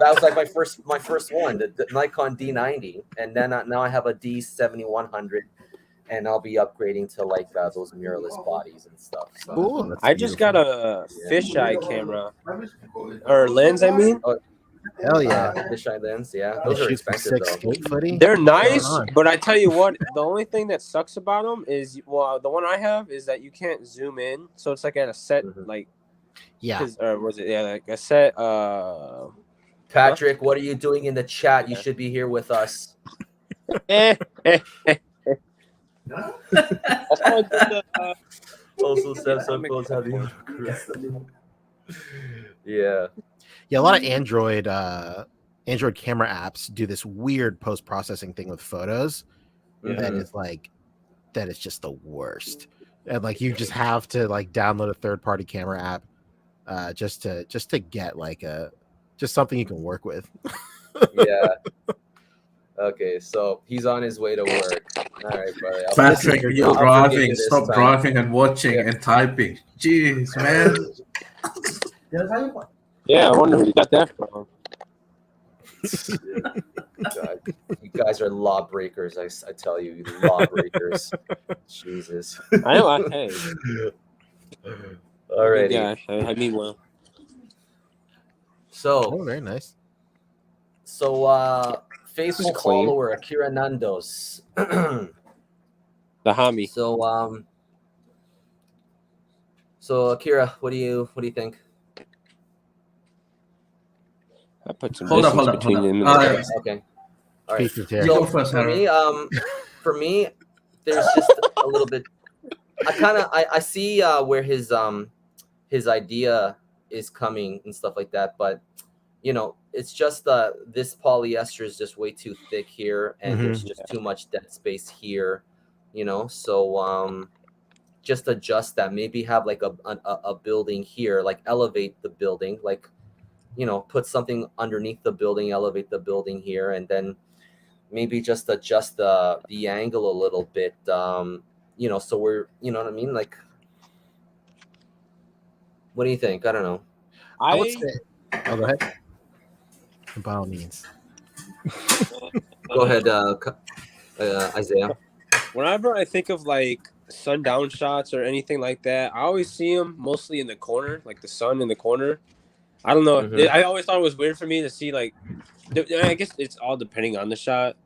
was like my first one, the Nikon D90, and then now I have a D7100, and I'll be upgrading to like those mirrorless bodies and stuff. So Cool. That's I just got beautiful. a fisheye camera or lens. I mean, Hell yeah. fisheye lens, yeah, They those are shoot some expensive sick though. skate footy. they're What's nice, going on? but I tell you what, the only thing that sucks about them is, well, the one I have is that you can't zoom in, so it's like at a set, like, Yeah. or was it, yeah, like a set. Patrick, what are you doing in the chat? You should be here with us. That's why I did the, Also, Samsung phones have the autocorrect. Yeah. Yeah, a lot of Android camera apps do this weird post-processing thing with photos that is just the worst. And like you just have to like download a third-party camera app just to get like just something you can work with. Yeah. Okay, so he's on his way to work. All right, brother. Patrick, you're I'll forgive driving. you this Stop time. driving and watching and typing. Jeez, man. yeah, I wonder who you got that from. God, you guys are lawbreakers. I tell you, lawbreakers. Jesus. I know. Hey, Alrighty. yeah, I mean, well, So, Oh, very nice. faithful Just clean. follower Akira Nandos. the homie. So Akira, what do you think? I put some Hold up, distance hold up, between hold them. up. And Okay. All right. Speak to So Go first, Harry. for me, there's just a little bit. I see where his idea is coming and stuff like that, but it's just this polyester is just way too thick here, and there's just too much dead space here, So just adjust that. Maybe have like a building here, like elevate the building, like put something underneath the building, elevate the building here, and then maybe just adjust the angle a little bit. So we're, you know what I mean? Like, what do you think? I don't know. I would say, go ahead. By all means. Go ahead, Isaiah. Whenever I think of like sundown shots or anything like that, I always see them mostly in the corner, like the sun in the corner. I don't know. I always thought it was weird for me to see like. I guess it's all depending on the shot,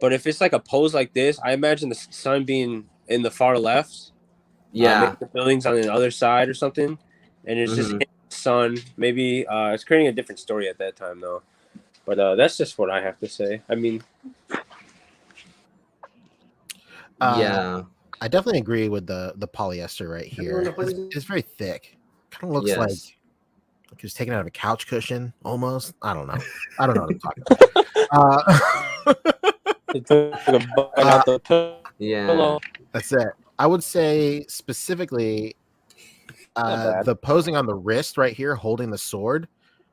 but if it's like a pose like this, I imagine the sun being in the far left. Yeah. Maybe the buildings on the other side or something, and it's just in the sun. Maybe it's creating a different story at that time though. But that's just what I have to say. I mean, yeah, I definitely agree with the polyester right here. It's very thick. Kind of looks like it was taken out of a couch cushion almost. I don't know what I'm talking about. it took a bite out the pillow. That's it. I would say specifically the posing on the wrist right here, holding the sword.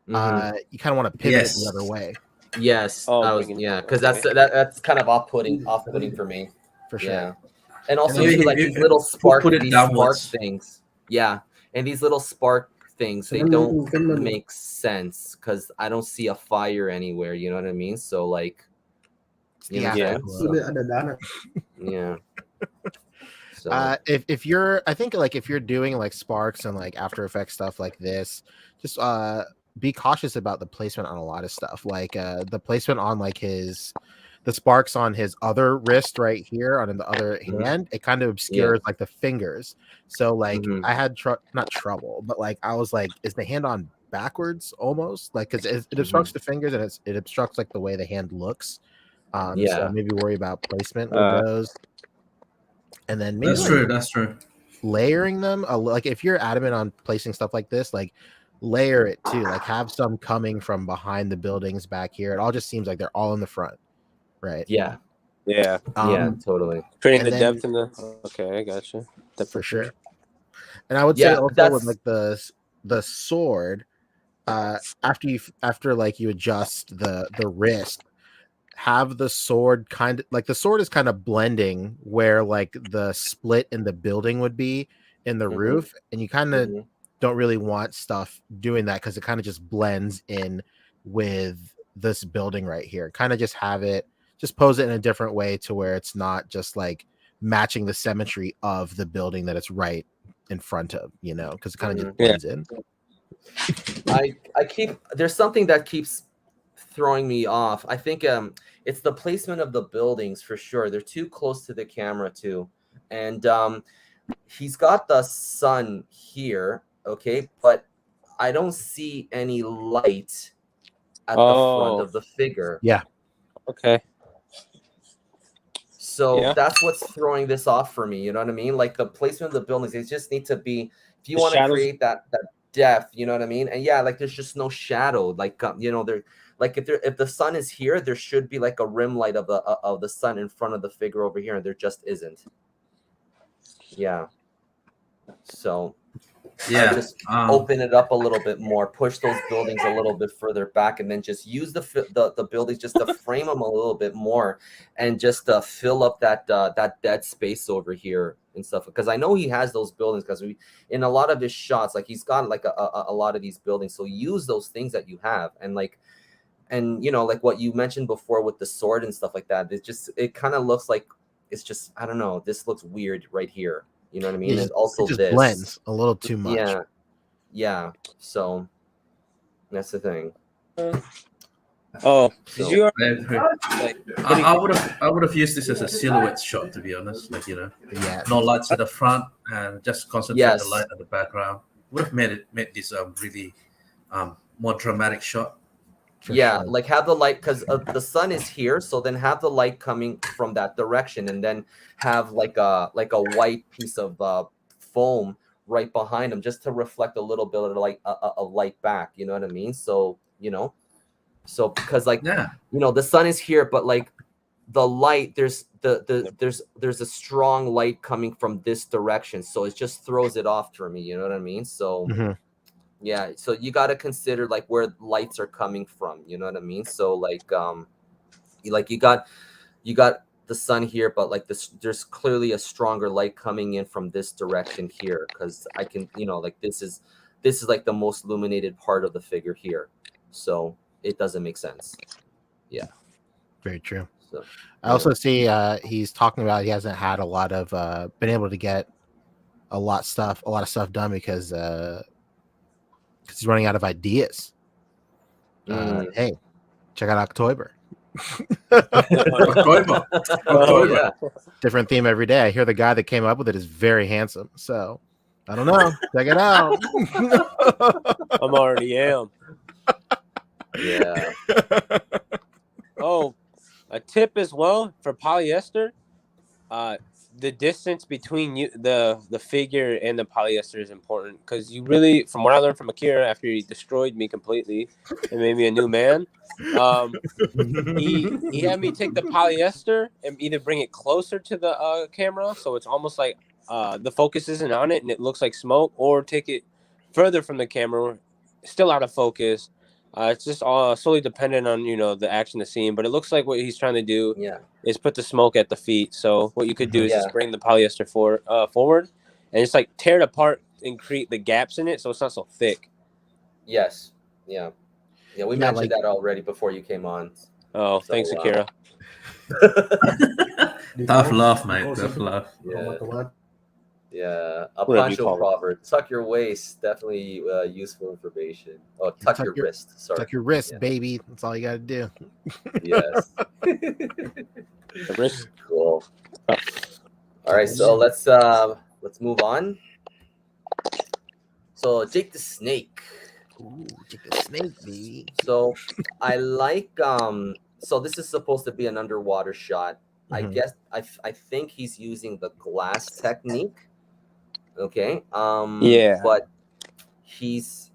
You kind of want to pivot it the other way. Yes, because that's kind of off-putting for me. For sure. Yeah. And also like these little spark things. Yeah, and these little spark things, they don't make sense because I don't see a fire anywhere. You know what I mean? So like, yeah. So, if you're, I think like if you're doing like sparks and like After Effects stuff like this, just be cautious about the placement on a lot of stuff. Like the placement on like the sparks on his other wrist right here on the other hand, it kind of obscures like the fingers. So like I had not trouble, but like I was like, is the hand on backwards almost? Like because it obstructs the fingers and it obstructs like the way the hand looks. So maybe worry about placement with those. And then maybe that's true. Layering them, like if you're adamant on placing stuff like this, like layer it too. Like have some coming from behind the buildings back here. It all just seems like they're all in the front, right? Yeah, totally. Creating the depth in the. Okay, I gotcha. For sure. And I would say also with like the sword, after like you adjust the wrist, have the sword the sword is kind of blending where like the split in the building would be in the roof, and you kind of don't really want stuff doing that because it kind of just blends in with this building right here. Kind of just pose it in a different way to where it's not just like matching the symmetry of the building that it's right in front of, you know, because it kind of just blends in. I keep there's something that keeps throwing me off. I think it's the placement of the buildings for sure. They're too close to the camera too, and he's got the sun here, okay, but I don't see any light at the front of the figure. Yeah. Okay. So that's what's throwing this off for me. You know what I mean? Like the placement of the buildings, they just need to be. If you want to create that depth, you know what I mean? And yeah, like there's just no shadow. Like you know, there like if the sun is here, there should be like a rim light of the sun in front of the figure over here, and there just isn't. Yeah. So just open it up a little bit more, push those buildings a little bit further back, and then just use the buildings just to frame them a little bit more, and just fill up that dead space over here and stuff. Because I know he has those buildings, because in a lot of his shots, like he's got like a lot of these buildings. So use those things that you have, and you know, like what you mentioned before with the sword and stuff like that. It kind of looks like it's just, I don't know, this looks weird right here. You know what I mean? And also it just blends a little too much. Yeah. So that's the thing. Oh, so, you I would have used this as a silhouette shot, to be honest. Like, you know, no lights at the front and just concentrate the light at the background. Would have made this really more dramatic shot. Yeah, sure. Like have the light, because the sun is here, so then have the light coming from that direction, and then have like a white piece of foam right behind them, just to reflect a little bit of light back. You know what I mean? So you know, because like you know, the sun is here, but like the light, there's a strong light coming from this direction, so it just throws it off for me. You know what I mean? So. Mm-hmm. Yeah, so you got to consider like where lights are coming from, you know what I mean? So like you got the sun here, but like there's clearly a stronger light coming in from this direction here, because I can, you know, like this is like the most illuminated part of the figure here, so it doesn't make sense. Yeah, very true. So I also see he's talking about he hasn't had a lot of been able to get a lot of stuff done because he's running out of ideas. Hey, check out October. October. Yeah. Different theme every day. I hear the guy that came up with it is very handsome. So I don't know. Check it out. I'm already am. Yeah. Oh, a tip as well for polyester. The distance between the figure and the polyester is important, because you really, from what I learned from Akira after he destroyed me completely and made me a new man, he had me take the polyester and either bring it closer to the camera, so it's almost like the focus isn't on it and it looks like smoke, or take it further from the camera, still out of focus. It's just solely dependent on, you know, the action, the scene. But it looks like what he's trying to do is put the smoke at the feet. So what you could do is just bring the polyester forward and just like tear it apart and create the gaps in it, so it's not so thick. Yes. Yeah. Yeah, we mentioned that already before you came on. Oh, so, thanks, Akira. Tough love, mate. Tough love. Yeah. Yeah, a Pancho proverb: tuck your waist. Definitely useful information. Oh, tuck your wrist. Sorry, tuck your wrist, baby. That's all you got to do. Yes. The wrist. Cool. All right, so let's move on. So Jake the Snake. Ooh, Jake the Snake, baby. So I like so this is supposed to be an underwater shot. Mm-hmm. I guess I think he's using the glass technique. Okay. But he's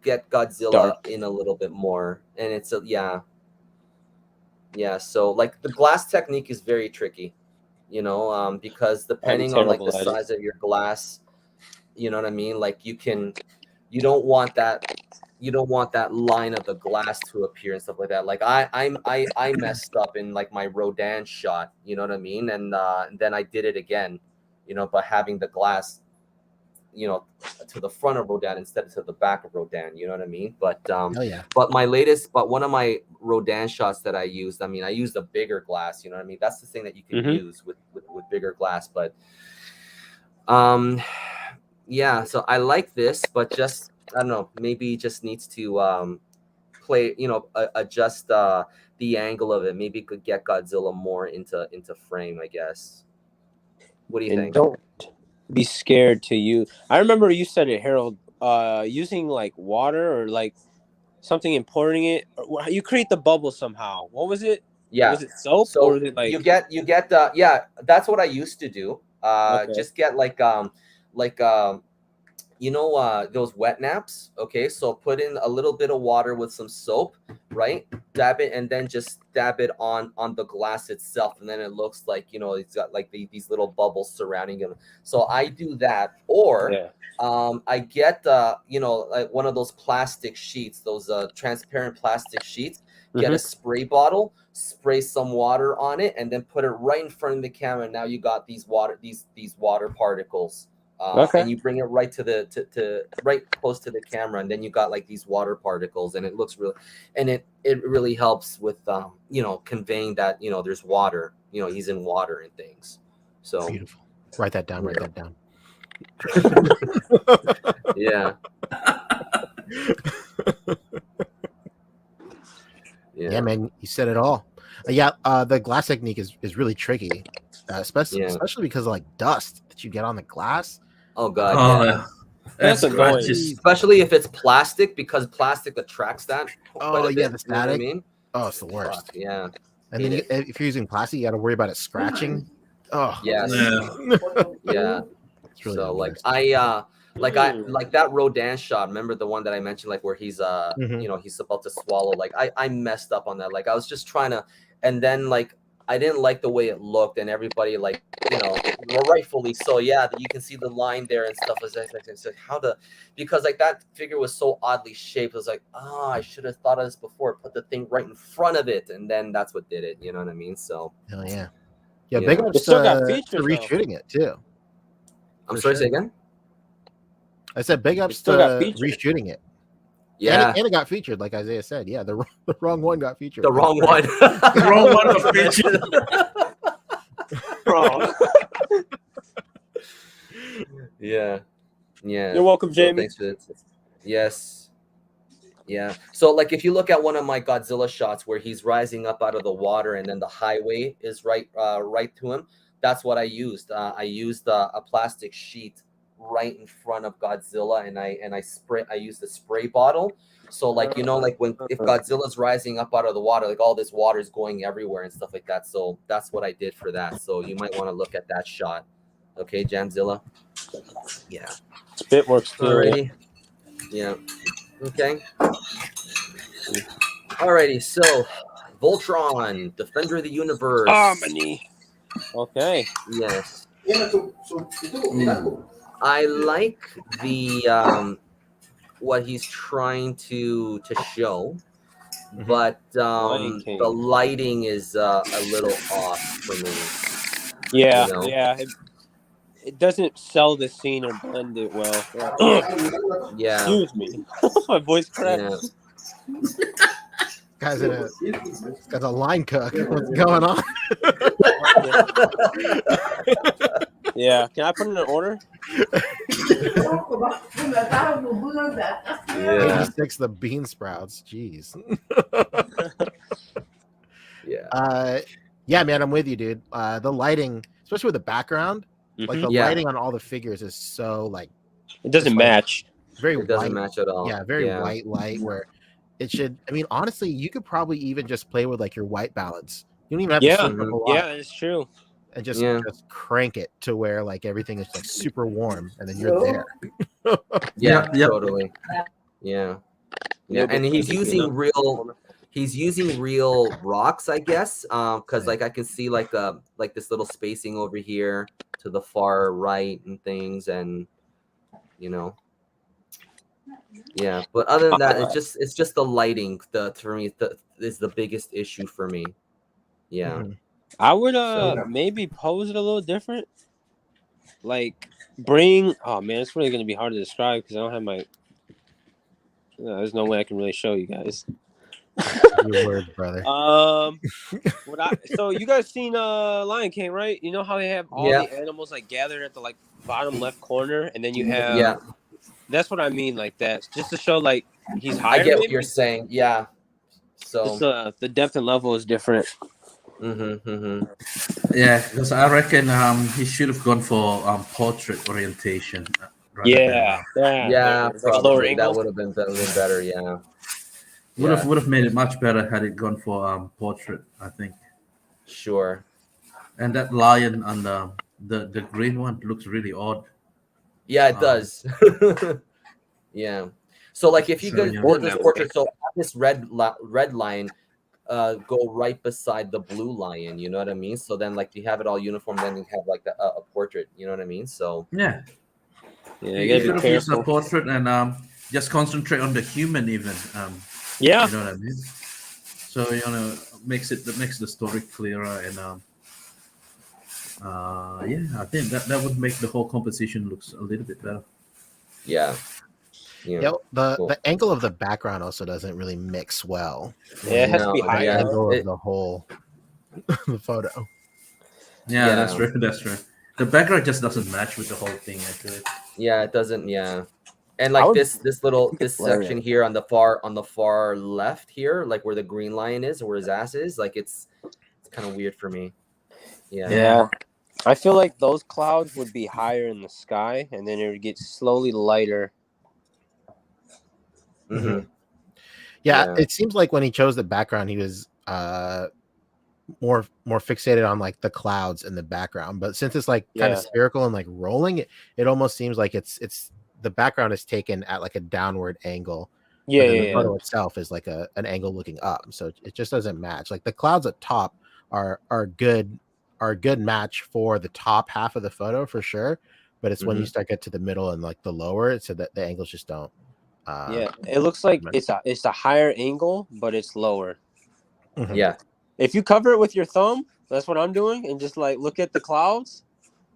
get Godzilla dark in a little bit more, and it's yeah. So like the glass technique is very tricky, you know, because depending on like the size of your glass, you know what I mean. Like you don't want that line of the glass to appear and stuff like that. Like I messed up in like my Rodin shot, you know what I mean, and then I did it again. You know, but having the glass to the front of Rodan instead of to the back of Rodan. You know what I mean? But Oh yeah. but one of my Rodan shots that I used, I mean, I used a bigger glass. You know what I mean? That's the thing that you can use with bigger glass. But yeah. So I like this, but just I don't know. Maybe it just needs to play. Adjust the angle of it. Maybe it could get Godzilla more into frame. I guess. What do you And think? don't be scared to use. I remember you said it, Harold. Using like water or like something and pouring it. You create the bubble somehow. What was it? Yeah. Was it soap So or was it like? you get yeah, that's what I used to do. Okay. Just get those wet naps. Okay, so put in a little bit of water with some soap, right? Dab it and then just dab it on the glass itself, and then it looks like it's got like these little bubbles surrounding him. So I do that, or Yeah. I get like one of those plastic sheets, those transparent plastic sheets. Get a spray bottle, spray some water on it, and then put it right in front of the camera. Now you got these water particles. Okay. And you bring it right to right close to the camera, and then you got like these water particles, and it looks really, and it really helps with conveying that there's water, he's in water and things. So Beautiful. Write that down. Write that down. Yeah. Yeah, man, you said it all. The glass technique is really tricky, especially because of like dust that you get on the glass. Oh god, yeah. That's annoying. Especially if it's plastic, because plastic attracts that. Oh yeah, the static. You know what I mean? Oh, it's the worst. Fuck, yeah. And then if you're using plastic, you got to worry about it scratching. Oh yes. Yeah. It's really so weird. like like that Rodan shot. Remember the one that I mentioned, like where he's he's about to swallow. Like I messed up on that. Like I was just trying to, and then like I didn't like the way it looked, and everybody like rightfully so. Yeah, you can see the line there and stuff. It's like because like that figure was so oddly shaped. It was like I should have thought of this before. Put the thing right in front of it, and then that's what did it. You know what I mean? So hell yeah. Yeah, big ups still got to features, reshooting it too. I'm sorry, say again. I said big ups to still got featured. reshooting it. Yeah, and it got featured, like Isaiah said. Yeah, the wrong one got featured. The wrong one. The wrong one got featured. Wrong. Yeah. You're welcome, So Jamie. thanks for that. Yes. Yeah. So like if you look at one of my Godzilla shots where he's rising up out of the water and then the highway is right to him, that's what I used. I used a plastic sheet right in front of Godzilla, and I used a spray bottle. So like like if Godzilla's rising up out of the water, like all this water is going everywhere and stuff like that. So that's what I did for that. So you might want to look at that shot. Okay, Jamzilla. Yeah. Spit works too. Alrighty. Yeah. Okay. Alrighty. So Voltron, Defender of the Universe. Harmony. Okay. Yes. I like the what he's trying to show, but the lighting is a little off for me. Yeah, yeah. It doesn't sell the scene or blend it well. Yeah. Excuse me. My voice cracked. Yeah. Guy's got a line cook. What's going on? Yeah. Can I put in an order? Yeah. 86 the bean sprouts. Jeez. Yeah. Yeah, man, I'm with you, dude. The lighting, especially with the background, like the lighting on all the figures is so like it doesn't match. Very It doesn't white. match at all. Yeah, very white light where it should. I mean, honestly, you could probably even just play with like your white balance. You don't even have to switch up a lot. Yeah, it's true. And just crank it to where like everything is like super warm, and then you're there. Yeah, totally. Yeah. Yeah, and he's using real rocks, I guess. Because like I can see like this little spacing over here to the far right and things, and yeah. But other than that, it's just the lighting. For me is the biggest issue for me. Yeah. I would maybe pose it a little different. like bring. Oh man, it's really gonna be hard to describe because I don't have my. There's no way I can really show you guys. Your words, brother. So you guys seen Lion King, right? You know how they have all the animals like gathered at the like bottom left corner, and then you have That's what I mean, like that, just to show like he's higher. I get what you're saying. Yeah. So just, the depth and level is different. Yeah, because I reckon he should have gone for portrait orientation. Yeah, probably that would have been better. Yeah. Would have made it much better had it gone for portrait, I think. Sure. And that lion on the green one looks really odd. Yeah, it does. Yeah. So like if you could do this portrait, so have this red lion go right beside the blue lion, you know what I mean? So then like you have it all uniform, then you have like a portrait, you know what I mean? So yeah, you should have used a portrait and just concentrate on the human even. Yeah, you know what I mean. So makes the story clearer and I think that would make the whole composition looks a little bit better. Yeah. The angle of the background also doesn't really mix well. Yeah, it has to be higher. The angle of the whole the photo. Yeah, that's true. That's true. The background just doesn't match with the whole thing, actually. Yeah, it doesn't. Yeah, and like this section here on the far left here, like where the green lion is, or where his ass is, like it's kind of weird for me. Yeah. I feel like those clouds would be higher in the sky, and then it would get slowly lighter. Yeah, it seems like when he chose the background, he was more fixated on like the clouds in the background. But since it's like kind of spherical and like rolling, it almost seems like it's the background is taken at like a downward angle. The photo itself is like an angle looking up, so it just doesn't match. Like the clouds at top are a good match for the top half of the photo for sure, but it's when you start get to the middle and like the lower, so that the angles just don't. It looks like it's a higher angle, but it's lower. Yeah. If you cover it with your thumb, that's what I'm doing, and just like look at the clouds,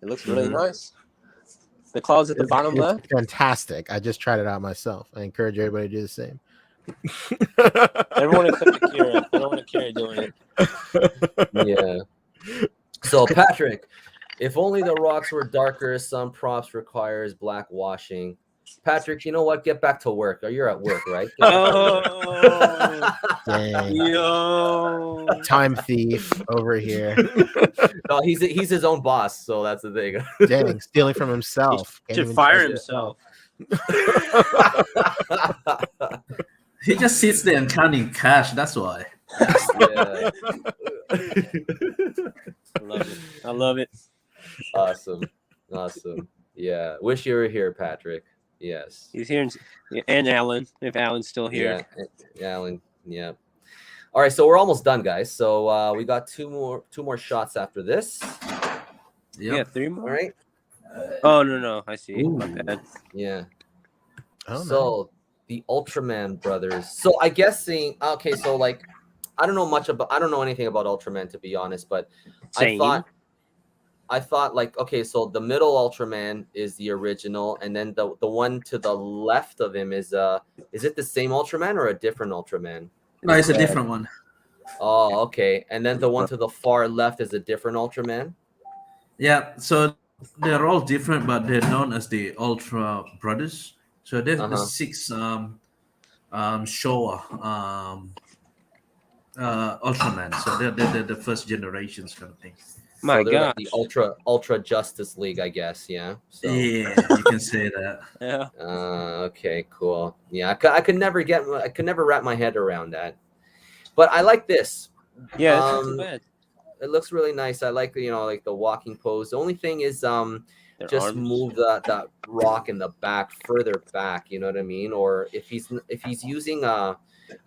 it looks really nice. The clouds at the bottom left, fantastic. I just tried it out myself. I encourage everybody to do the same. Everyone except Akira. I don't want Akira doing it. Yeah. So Patrick, if only the rocks were darker, some props requires black washing. Patrick, you know what? Get back to work. You're at work, right? Dang. Yo, Time thief over here. No, he's his own boss, so that's the thing. Dang, stealing from himself. He should fire himself. He just sits there and counting cash. That's why. Yeah. I love it. Awesome. Yeah. Wish you were here, Patrick. Yes. He's here, and Alan, if Alan's still here. Yeah, Alan. Yeah. All right, so we're almost done, guys. So we got two more shots after this. Yeah, 3 more. All right. Oh no, I see. My bad. Yeah. Oh, so the Ultraman Brothers. So I guess so like I don't know anything about Ultraman, to be honest, but Same. I thought like, okay, so the middle Ultraman is the original, and then the one to the left of him is it the same Ultraman or a different Ultraman? No, it's a different one. Oh, okay. And then the one to the far left is a different Ultraman? Yeah, so they're all different, but they're known as the Ultra Brothers. So there's the 6 Showa Ultraman. So they're the first generations kind of thing. My God, like the Ultra Justice League, I guess. Yeah. So. Yeah, you can say that. Yeah. Okay. Cool. Yeah. I could never wrap my head around that, but I like this. Yeah, it's not too bad. It looks really nice. I like like the walking pose. The only thing is just move that rock in the back further back. You know what I mean? Or if he's using a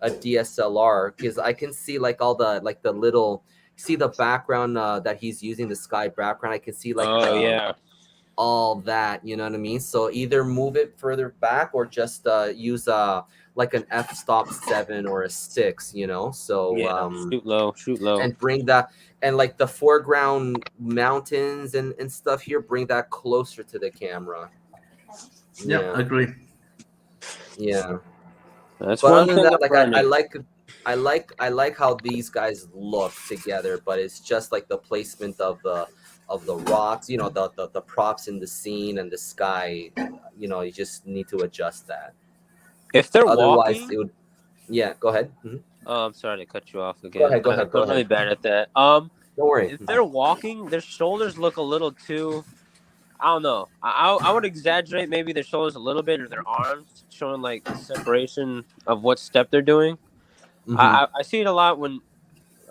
DSLR, because I can see like all the like the little. See the background that he's using, the sky background. I can see like all that, you know what I mean? So either move it further back or just use like an f-stop 7 or a 6, you know. So Yeah, shoot low. and bring that, and like the foreground mountains and stuff here, bring that closer to the camera. Yeah, I agree. Yeah. That's But one other than thing that, like I'm I like how these guys look together, but it's just like the placement of the rocks, you know, the props in the scene and the sky, you know, you just need to adjust that. If they're Otherwise walking, it would, yeah, go ahead. Mhm. oh, I'm sorry to cut you off again. Go ahead. I'm really bad at that. Don't worry. If they're walking, their shoulders look a little too. I don't know. I would exaggerate maybe their shoulders a little bit or their arms, showing like the separation of what step they're doing. Mhm. I see it a lot when,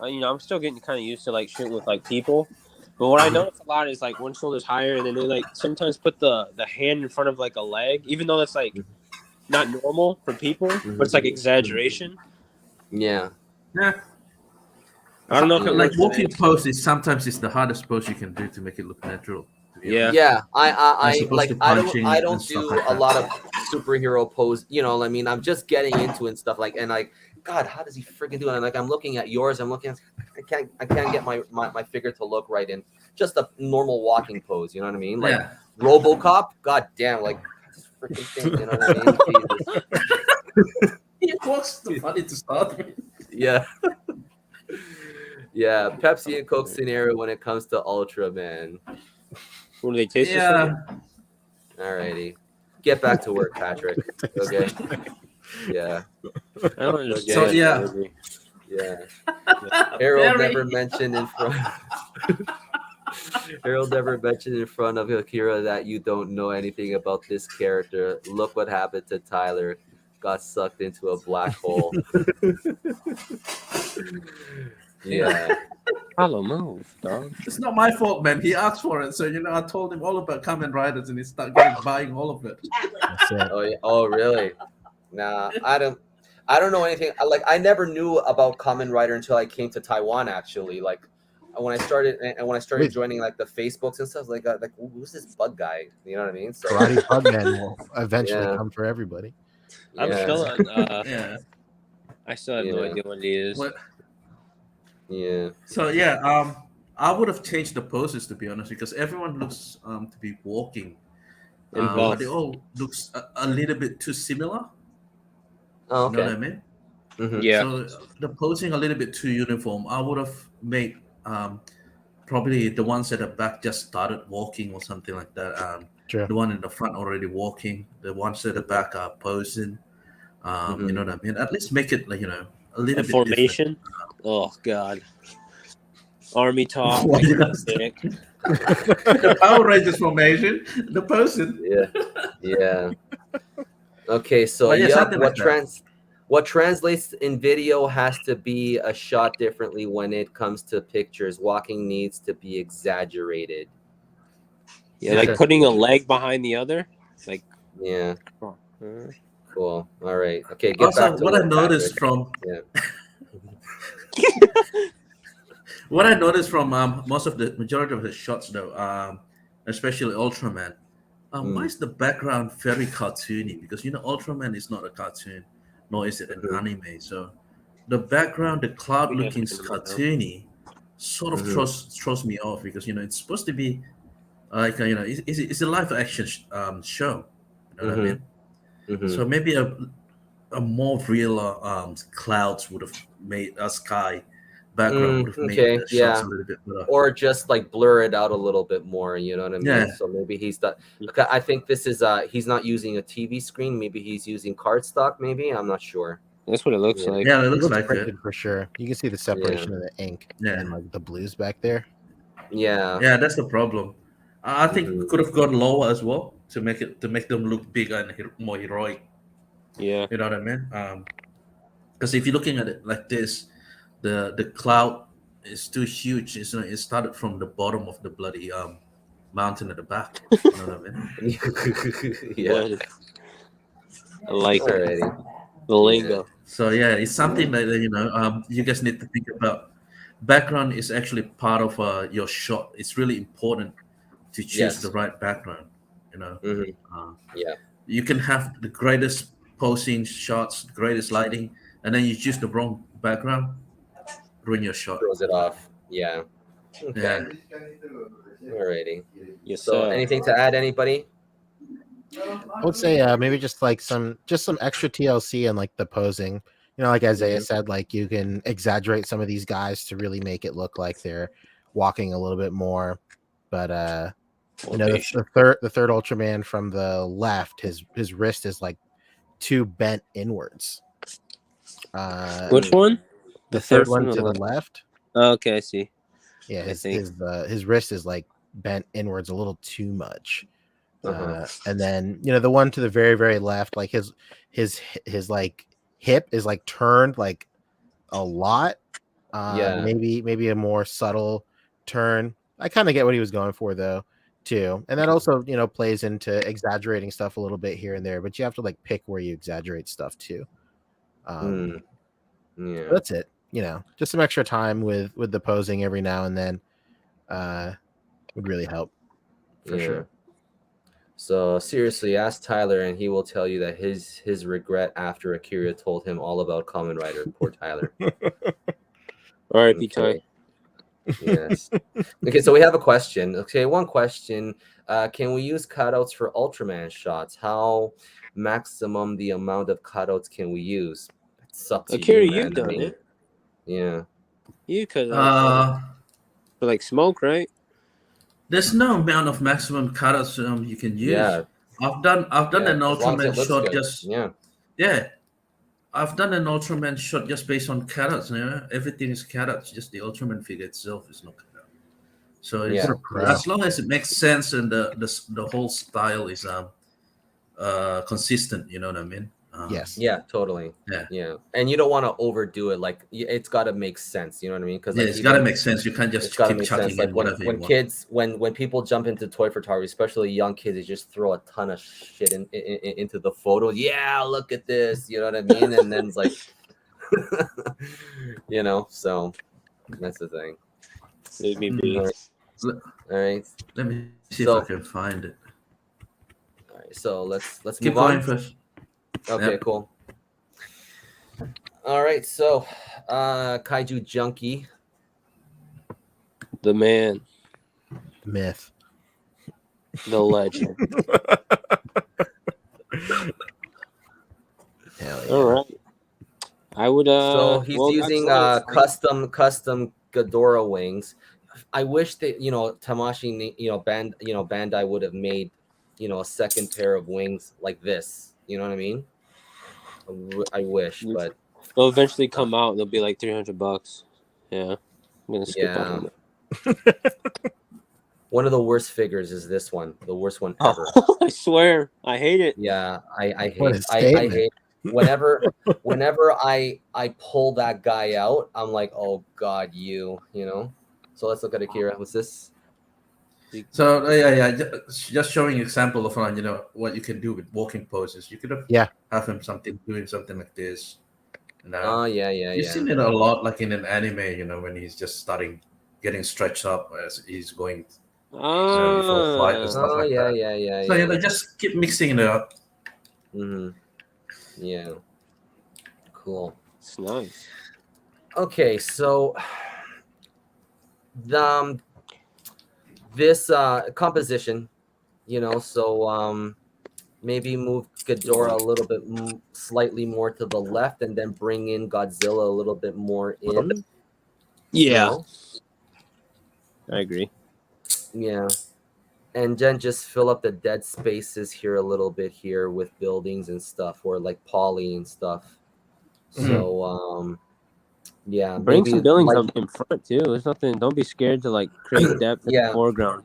I'm still getting kind of used to like shooting with like people. But what I notice a lot is like one shoulder's higher, and then they like sometimes put the hand in front of like a leg, even though that's like not normal for people, but it's like exaggeration. Yeah. Yeah. I don't know if it Like works. walking pose is sometimes it's the hardest pose you can do to make it look natural. To be Yeah. honest. Yeah, As I opposed like to I punching and don't stuff do like a that. lot of superhero pose, you know. I mean, I'm just getting into it and stuff like, and like, God, how does he freaking do it? And like, I'm looking at yours, I'm looking at, I can't get my figure to look right in just a normal walking pose, you know what I mean? Like Yeah. RoboCop, God damn, like this freaking thing, you know what I mean? Jesus. It was too funny to start with. Yeah. Yeah, Pepsi and Coke scenario when it comes to Ultraman. What do they taste? Yeah. Alrighty, get back to work, Patrick. Okay. Yeah. I don't understand. So, yeah. Yeah. Harold Very. never mentioned in front. Harold never mentioned in front of Akira that you don't know anything about this character. Look what happened to Tyler. Got sucked into a black hole. Yeah. Follow move, dog. It's not my fault, man. He asked for it, so I told him all about Kamen Riders, and he started buying all of it. That's it. Oh yeah. Oh really? Nah, I don't know anything. I never knew about Kamen Rider until I came to Taiwan. Actually, like when I started Wait. joining like the Facebooks and stuff, like who's this bug guy? You know what I mean? So Karate Pugman will eventually Yeah. come for everybody. I'm yeah. still on. Yeah. I still have no Yeah. idea what it is. Well, Yeah. so yeah, I would have changed the poses, to be honest, because everyone looks to be walking. But Involved. they all looks a little bit too similar. Oh, You know what okay. I mean? Mhm. Yeah. So the posing a little bit too uniform. I would have made probably the ones at the back just started walking or something like that. True. The one in the front already walking. The ones at the back are posing. You know what I mean? At least make it like a little And bit different. formation. Oh God. Army talk. What you guys Sick. The Power Rangers formation, the posing. Yeah. Yeah. Okay, so But yeah, yup, something like that. what translates in video has to be a shot differently when it comes to pictures. Walking needs to be exaggerated. Yeah, like putting a leg behind the other. Like. Yeah. uh, Cool. All right. Okay, get Also, back to what work, I noticed Patrick. from Yeah. what I noticed from most of the majority of the shots, though, especially Ultraman, why is the background very cartoony? Because Ultraman is not a cartoon, nor is it an anime. So the background, the cloud looking cartoony, sort of throws me off because it's supposed to be like it's a live action show. You know what I mean? Mhm. So maybe a more real clouds would have made a sky background would have made okay, the shots yeah. a little bit better. Or just like blur it out a little bit more, you know what I mean? Yeah. So maybe he's the. Okay, I think this is he's not using a TV screen. Maybe he's using cardstock. Maybe I'm not sure. That's what it looks Yeah. like. Yeah, it It looks looks like it. printed for sure. You can see the separation of the ink Yeah. and like the blues back there. Yeah. Yeah, that's the problem. I think Mhm. we could have gone lower as well to make them look bigger and more heroic. Yeah. You know what I mean? Because if you're looking at it like this, the cloud is too huge. It started from the bottom of the bloody mountain at the back. You know what I mean? Yeah. What? I like it. Alrighty. The lingo. So yeah, it's something that you guys need to think about. Background is actually part of your shot. It's really important to choose Yes. the right background. Mhm. Uh, Yeah. you can have the greatest posing shots, greatest lighting, and then you choose the wrong background, ruin your shot. Throws it off. Yeah. Okay. Yeah. Alrighty. Yes, So, sir. anything to add, anybody? I would say maybe just like some extra TLC and like the posing. Like Isaiah said, like you can exaggerate some of these guys to really make it look like they're walking a little bit more. But the third Ultraman from the left, his wrist is like too bent inwards. Which one? The third one to the left. Oh, okay, I see. Yeah, his wrist is like bent inwards a little too much. And then the one to the very, very left, like his like hip is like turned like a lot. Maybe a more subtle turn. I kind of get what he was going for though, too. And that also plays into exaggerating stuff a little bit here and there, but you have to like pick where you exaggerate stuff too. That's it. Just some extra time with the posing every now and then would really help for sure. So seriously, ask Tyler, and he will tell you that his regret after Akira told him all about Kamen Rider. Poor Tyler. All right, Ty. Yes. Okay, so we have a question. Okay, one question. Can we use cutouts for Ultraman shots? How maximum the amount of cutouts can we use? It's up to Akira, you, man. you've done it. Yeah. You could Uh, for like smoke, right? there's no amount of maximum cutouts you can use. Yeah. I've done an as long as it Ultraman looks shot good. yeah. I've done an Ultraman shot just based on cutouts. Everything is cutouts. Just the Ultraman figure itself is not cutout. So it's, as long as it makes sense and the whole style is consistent, you know what I mean? Yes. Yeah, totally. Yeah. And you don't want to overdo it. Like it's got to make sense. You know what I mean? Because it's got to make sense. You can't just keep chucking like in whatever you when want. kids, when people jump into toy photography, especially young kids, they just throw a ton of shit into the photo. Yeah, look at this. You know what I mean? And then it's like, so that's the thing. Leave me be. All right. Let me see if I can find it. All right. So let's keep move on. going first. Okay, Yep. cool. All right, so Kaiju Junkie. The man. The myth. The legend. Hell yeah. All right. I would so he's using custom Ghidorah wings. I wish that Tamashii Bandai would have made a second pair of wings like this. You know what I mean? I wish, but they'll eventually come out and they'll be like $300. Yeah, I'm gonna skip on that. One of the worst figures is this one, the worst one ever. I swear, I hate it. Yeah, I hate it. I hate whenever I pull that guy out, I'm like, oh god, you know. So let's look at Akira. What's this? So just showing example of what you can do with walking poses. You could have him doing something like this. You've seen it a lot, like in an anime. When he's just getting stretched up as he's going before flight and stuff like that. So just keep mixing it up. Yeah. Cool. It's nice. Okay, so this composition, so maybe move Ghidorah a little bit slightly more to the left and then bring in Godzilla a little bit more in. Yeah. I agree. Yeah. And then just fill up the dead spaces here a little bit here with buildings and stuff, or like poly and stuff. So yeah, bring some buildings up in front too. There's nothing. Don't be scared to like create depth in the foreground.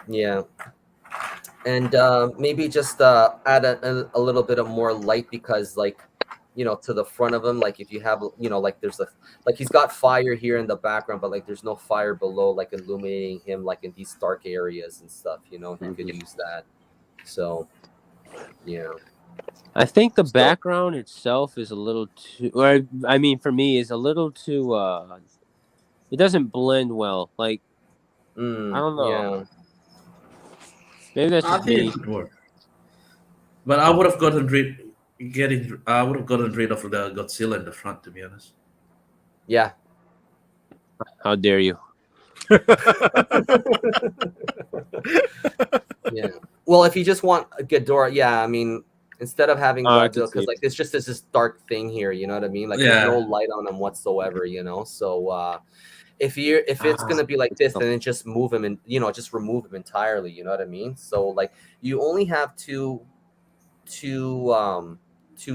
Yeah, and maybe just add a little bit of more light, because like to the front of him, like if you have like there's he's got fire here in the background, but like there's no fire below, like illuminating him like in these dark areas and stuff. He could use that. So yeah. I think the background itself is a little too, or for me, is a little too. It doesn't blend well. Like I don't know. Yeah. Maybe that's I just think me. it would work. But I would have gotten rid of the Godzilla in the front, to be honest. Yeah. How dare you? Yeah. Well, if you just want a Ghidorah, yeah, I mean, instead of having I can Godzilla, see because it. like it's just this dark thing here, you know what I mean? Like there's Yeah. no light on him whatsoever, you know. So if it's gonna be like this, then just move him and just remove him entirely, you know what I mean? So like you only have two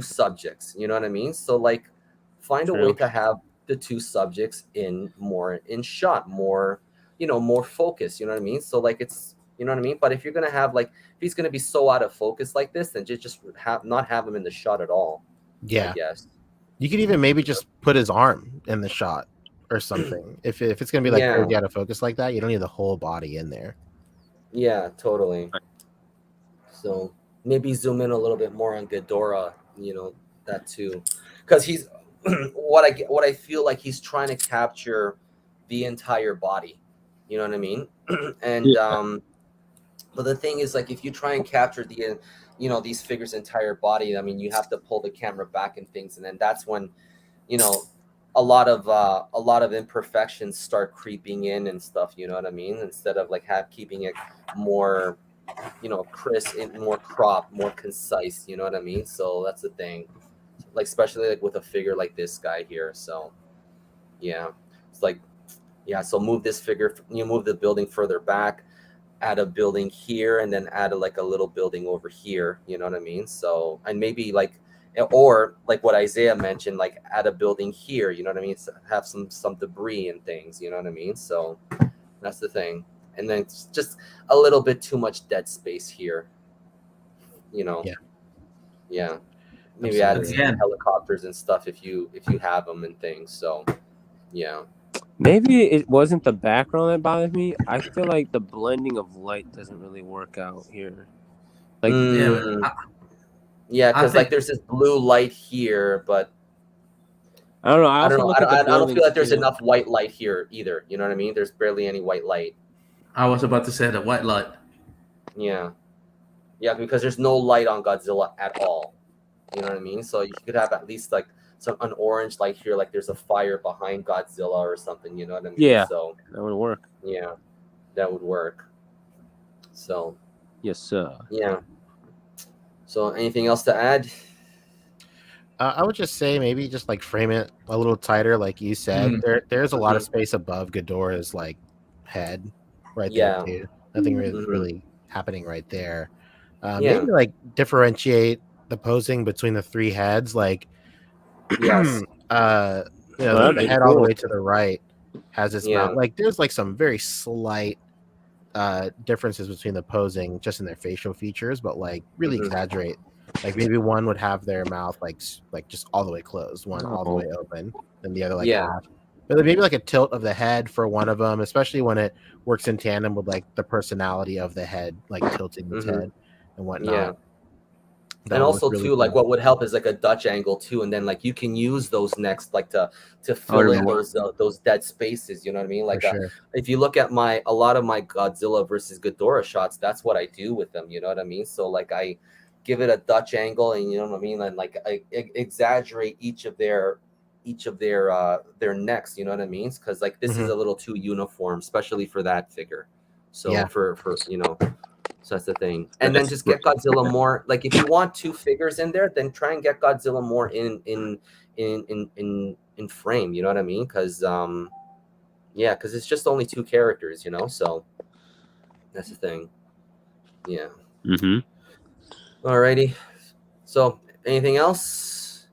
subjects, you know what I mean? So like find a way True. to have the two subjects in shot, more more focus, you know what I mean? So like it's, you know what I mean? But if you're gonna have like, if he's gonna be so out of focus like this, then just not have him in the shot at all. Yeah. I guess. You could even maybe just put his arm in the shot or something. If it's gonna be like Yeah. crazy out of focus like that, you don't need the whole body in there. Yeah, totally. So maybe zoom in a little bit more on Ghidorah, that too, because he's what I feel like he's trying to capture the entire body, you know what I mean? And Yeah. but the thing is, like, if you try and capture the these figures' entire body, I mean, you have to pull the camera back and things, and then that's when a lot of imperfections start creeping in and stuff, you know what I mean? Instead of like keeping it more crisp and more cropped, more concise, you know what I mean? So that's the thing, like especially like with a figure like this guy here. So yeah, it's like, yeah, so move this figure, move the building further back, add a building here, and then add like a little building over here, you know what I mean? So, and maybe like, or like what Isaiah mentioned, like add a building here, you know what I mean? So have some debris and things, you know what I mean? So that's the thing. And then it's just a little bit too much dead space here, yeah. Maybe add Absolutely. some Again, helicopters and stuff if you have them and things. So yeah. Maybe it wasn't the background that bothered me. I feel like the blending of light doesn't really work out here. Like, Yeah, I because like think there's this blue light here, but I don't know. I don't know. Look at the I don't feel buildings like there's too. enough white light here either. You know what I mean? There's barely any white light. I was about to say the white light. Yeah, yeah, because there's no light on Godzilla at all. You know what I mean? So you could have at least like an orange light here, like there's a fire behind Godzilla or something. You know what I mean? Yeah. So That would work. yeah, that would work. So Yes, sir. yeah. So anything else to add? I would just say maybe just like frame it a little tighter, like you said. There's a lot of space above Ghidorah's like head, right there Yeah. too. Nothing Mhm. really happening right there. Yeah. Maybe like differentiate the posing between the three heads, like Yes. the that'd be head all the cool. way to the right has its Yeah. mouth. Like there's like some very slight differences between the posing just in their facial features, but like really Mhm. exaggerate. Like maybe one would have their mouth like just all the way closed, one all the way open, and the other like Yeah. half. But then maybe like a tilt of the head for one of them, especially when it works in tandem with like the personality of the head, like tilting its head and whatnot. Yeah. That And would look also really too, like cool. what would help is like a Dutch angle too, and then like you can use those next like to fill really in work. those dead spaces. You know what I mean? Like For sure. if you look at a lot of my Godzilla versus Ghidorah shots, that's what I do with them. You know what I mean? So like I give it a Dutch angle, and you know what I mean, and like I exaggerate each of their necks. You know what I mean? Because like this is a little too uniform, especially for that figure. So Yeah. for So that's the thing. And then just get Godzilla more. Like if you want two figures in there, then try and get Godzilla more in frame. You know what I mean? Because because it's just only two characters. So that's the thing. Yeah. Mm-hmm. Alrighty. So anything else?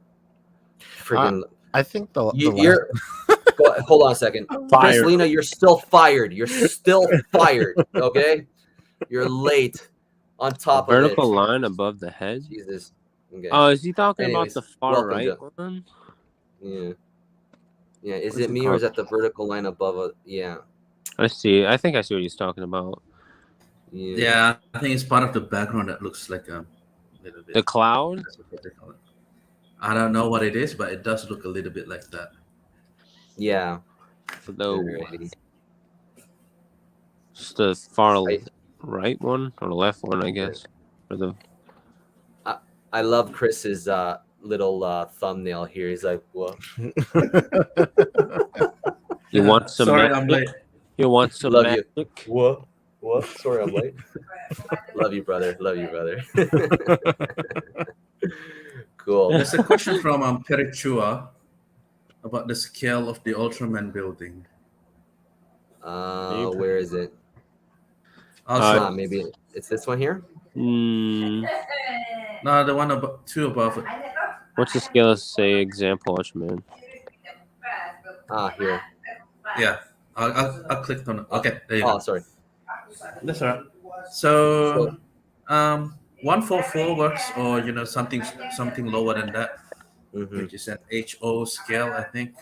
Freaking. I think You're. Hold on a second. Fired. Chris Lena, you're still fired. You're still fired. Okay. You're late. On top of it. Vertical line above the head. Jesus. Okay. Oh, is he talking Anyways, about the far welcome right to- one? Yeah. Yeah. Is What's it it me or is called? that the vertical line above it? Yeah. I see. I think I see what he's talking about. Yeah. Yeah, I think it's part of the background that looks like a little bit. The cloud? That's what they call it. I don't know what it is, but it does look a little bit like that. Yeah. No. Alrighty. Just the far I- right one or the left one, I guess. Or the I love Chris's little thumbnail here. He's like, "What? you want some Sorry, I'm magic? late. You want some Love you. magic? What? What? Sorry, I'm late. Love you, brother. Love you, brother." Cool. There's a question from Perichua about the scale of the Ultraman building. Where is it? Maybe it's this one here. Mm, No, the one above, two above it. what's the scale of, say, example, Ultraman? Here. Yeah, I clicked on it. Okay, there you go. Sorry. That's all right. So, 144 works, or something lower than that, Mhm. which is an HO scale, I think.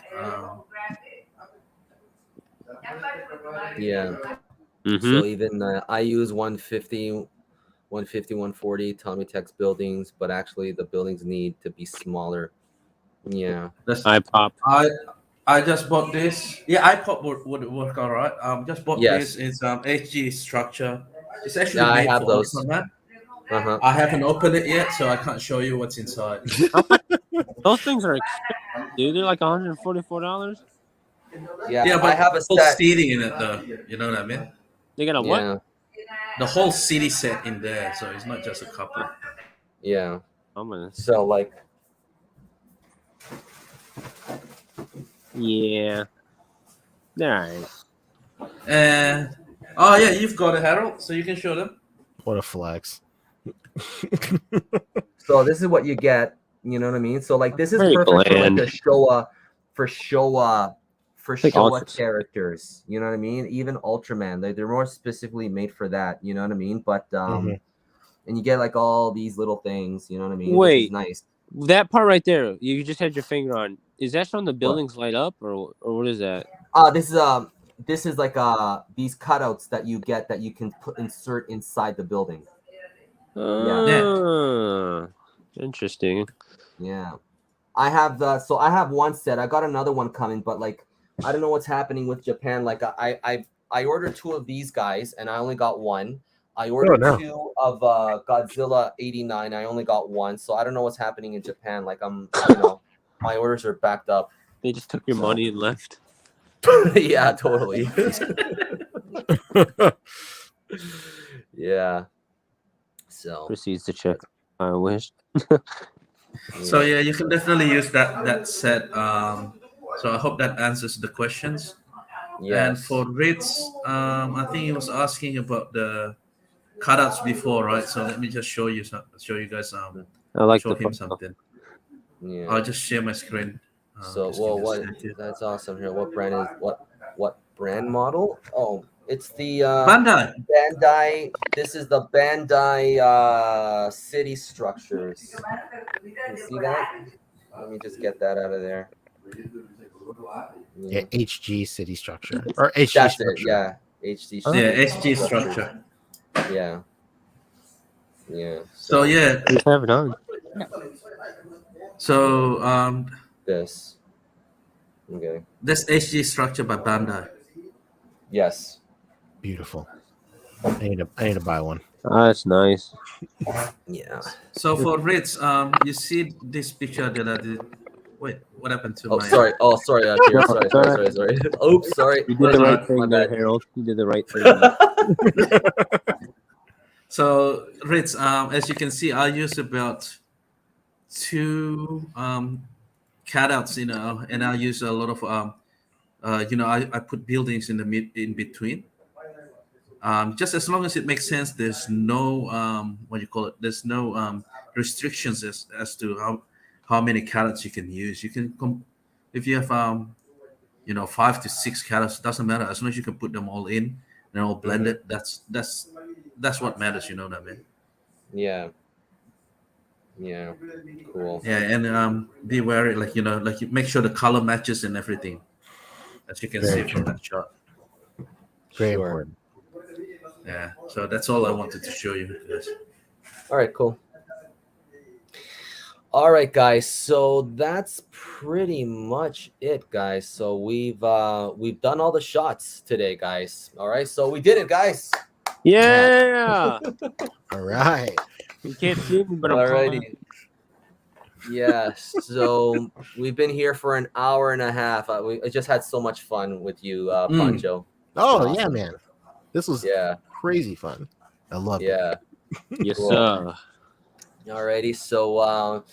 Yeah. Mm-hmm. So even I use 150, 140 Tommy Text buildings, but actually the buildings need to be smaller. Yeah. iPop. I just bought this. Yeah, iPop would work all right. Just bought Yes. this. It's HG structure. It's actually Yeah, I made have for those. Ultraman. Uh-huh. I haven't opened it yet, so I can't show you what's inside. Those things are expensive, dude. They're like $144. Yeah, But I have a the whole set. CD in it, though. You know what I mean? They got a what? Yeah. The whole CD set in there, so it's not just a couple. Yeah. I'm gonna. So like, Yeah. All right. And oh yeah, you've got it, Harold, so you can show them. What a flex. so this is what you get. You know what I mean? So like, this is Very perfect for like bland. a Showa, for Showa Ultra- characters. You know what I mean? Even Ultraman, they're more specifically made for that. You know what I mean? But and you get like all these little things. You know what I mean? Which is Wait. nice. That part right there, you just had your finger on. Is that showing the buildings light up, or what is that? This is like these cutouts that you get that you can insert inside the building. Interesting. Yeah, I have I have one set. I got another one coming, but like I don't know what's happening with Japan. Like I ordered 2 of these guys and I only got one. I ordered 2 of Godzilla 89. I only got one. So I don't know what's happening in Japan. Like my orders are backed up. They just took your money and left. Yeah, totally. Yeah. So Proceeds to check. I wish. So yeah, you can definitely use that set. So I hope that answers the questions. yes. And for Ritz, I think he was asking about the cutouts before, right? So let me just show you guys. I like show the him photo. something. Yeah. I'll just share my screen. So just give me a what? second. That's awesome. Here, what brand is what brand model? Oh, it's the Bandai. Bandai. This is the Bandai city structures. Can you see that? Let me just get that out of there. Yeah, HG city structure or HG That's structure. it. Yeah, HG. Yeah, HG structure. Yeah. Yeah. So yeah, Just have it on. so This. Okay. this HG structure by Bandai. Yes. Beautiful. I need to buy one. That's nice. Yeah. So for Ritz, you see this picture that I did. Wait, what happened to Oh, my? sorry. Oh, sorry. Here. Sorry. Oops, sorry. You did the right thing My there, bad. Harold. You did the right thing. So Ritz, as you can see, I use about 2 cutouts, and I use a lot of I put buildings in between. Just as long as it makes sense, there's no what do you call it? There's no restrictions as to how many cutouts you can use. You can if you have 5 to 6 cutouts, doesn't matter as long as you can put them all in and all blended. That's what matters. You know what I mean? Yeah. Yeah. Cool. Yeah, and be wary, like you make sure the color matches and everything, as you can Very see from true. that shot. Very Sure. important. Yeah, so that's all I wanted to show you guys. All right, cool. All right, guys. So that's pretty much it, guys. So we've done all the shots today, guys. All right. So we did it, guys. Yeah. All right. You can't see me, but I'm Alrighty. Yeah. So we've been here for an hour and a half. I just had so much fun with you, Pancho. Oh Awesome. yeah, man. This was crazy fun. I love it. Yeah. Yes, Cool. sir. Alrighty. So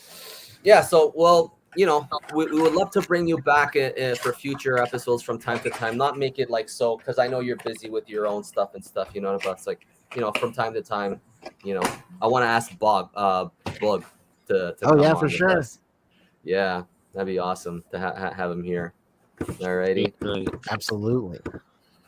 yeah. So well, you know, we would love to bring you back for future episodes from time to time. Not make it like so, because I know you're busy with your own stuff and stuff. You know, but it's like, you know, from time to time, you know, I want to ask Bug to Oh come yeah, on for with sure. us. Yeah, that'd be awesome to have him here. Alrighty. Absolutely.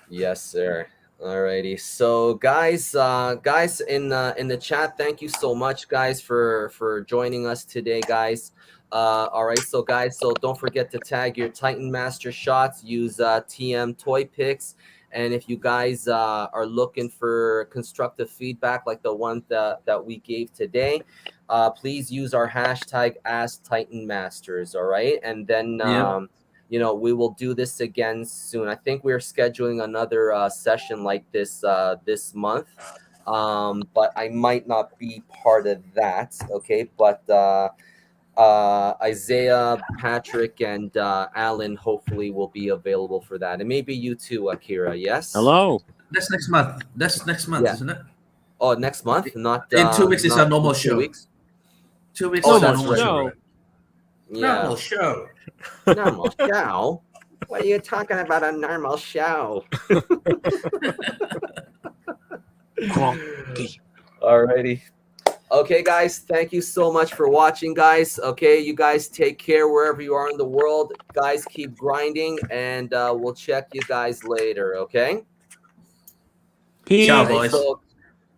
Yes, sir. Alrighty. So guys in the chat, thank you so much, guys, for joining us today, guys. All right, so guys, so don't forget to tag your Titan Master shots, use TM Toy Picks, and if you guys are looking for constructive feedback like the one that we gave today, please use our hashtag AskTitanMasters. All right, and then you know, we will do this again soon. I think we're scheduling another session like this this month, but I might not be part of that. Okay, but Isaiah, Patrick, and Alan hopefully will be available for that, and maybe you too, Akira. Yes. Hello. That's next month. That's next month, Yeah. isn't it? Oh, next month, not In 2 weeks is not our normal in 2 show. weeks. 2 weeks Oh, is our that's normal right. show. Yeah. Normal show. Normal show. What are you talking about? A normal show? Alrighty. Okay, guys. Thank you so much for watching, guys. Okay, you guys take care wherever you are in the world. Guys, keep grinding, and we'll check you guys later. Okay. Peace. Ciao, All right, boys. so,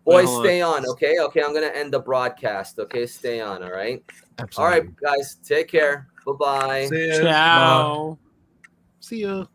Wait, boys, hold stay on. Okay. Okay. I'm gonna end the broadcast. Okay. Stay on. All right. Absolutely. All right, guys. Take care. Bye bye. See ya. Bye. Ciao. See you.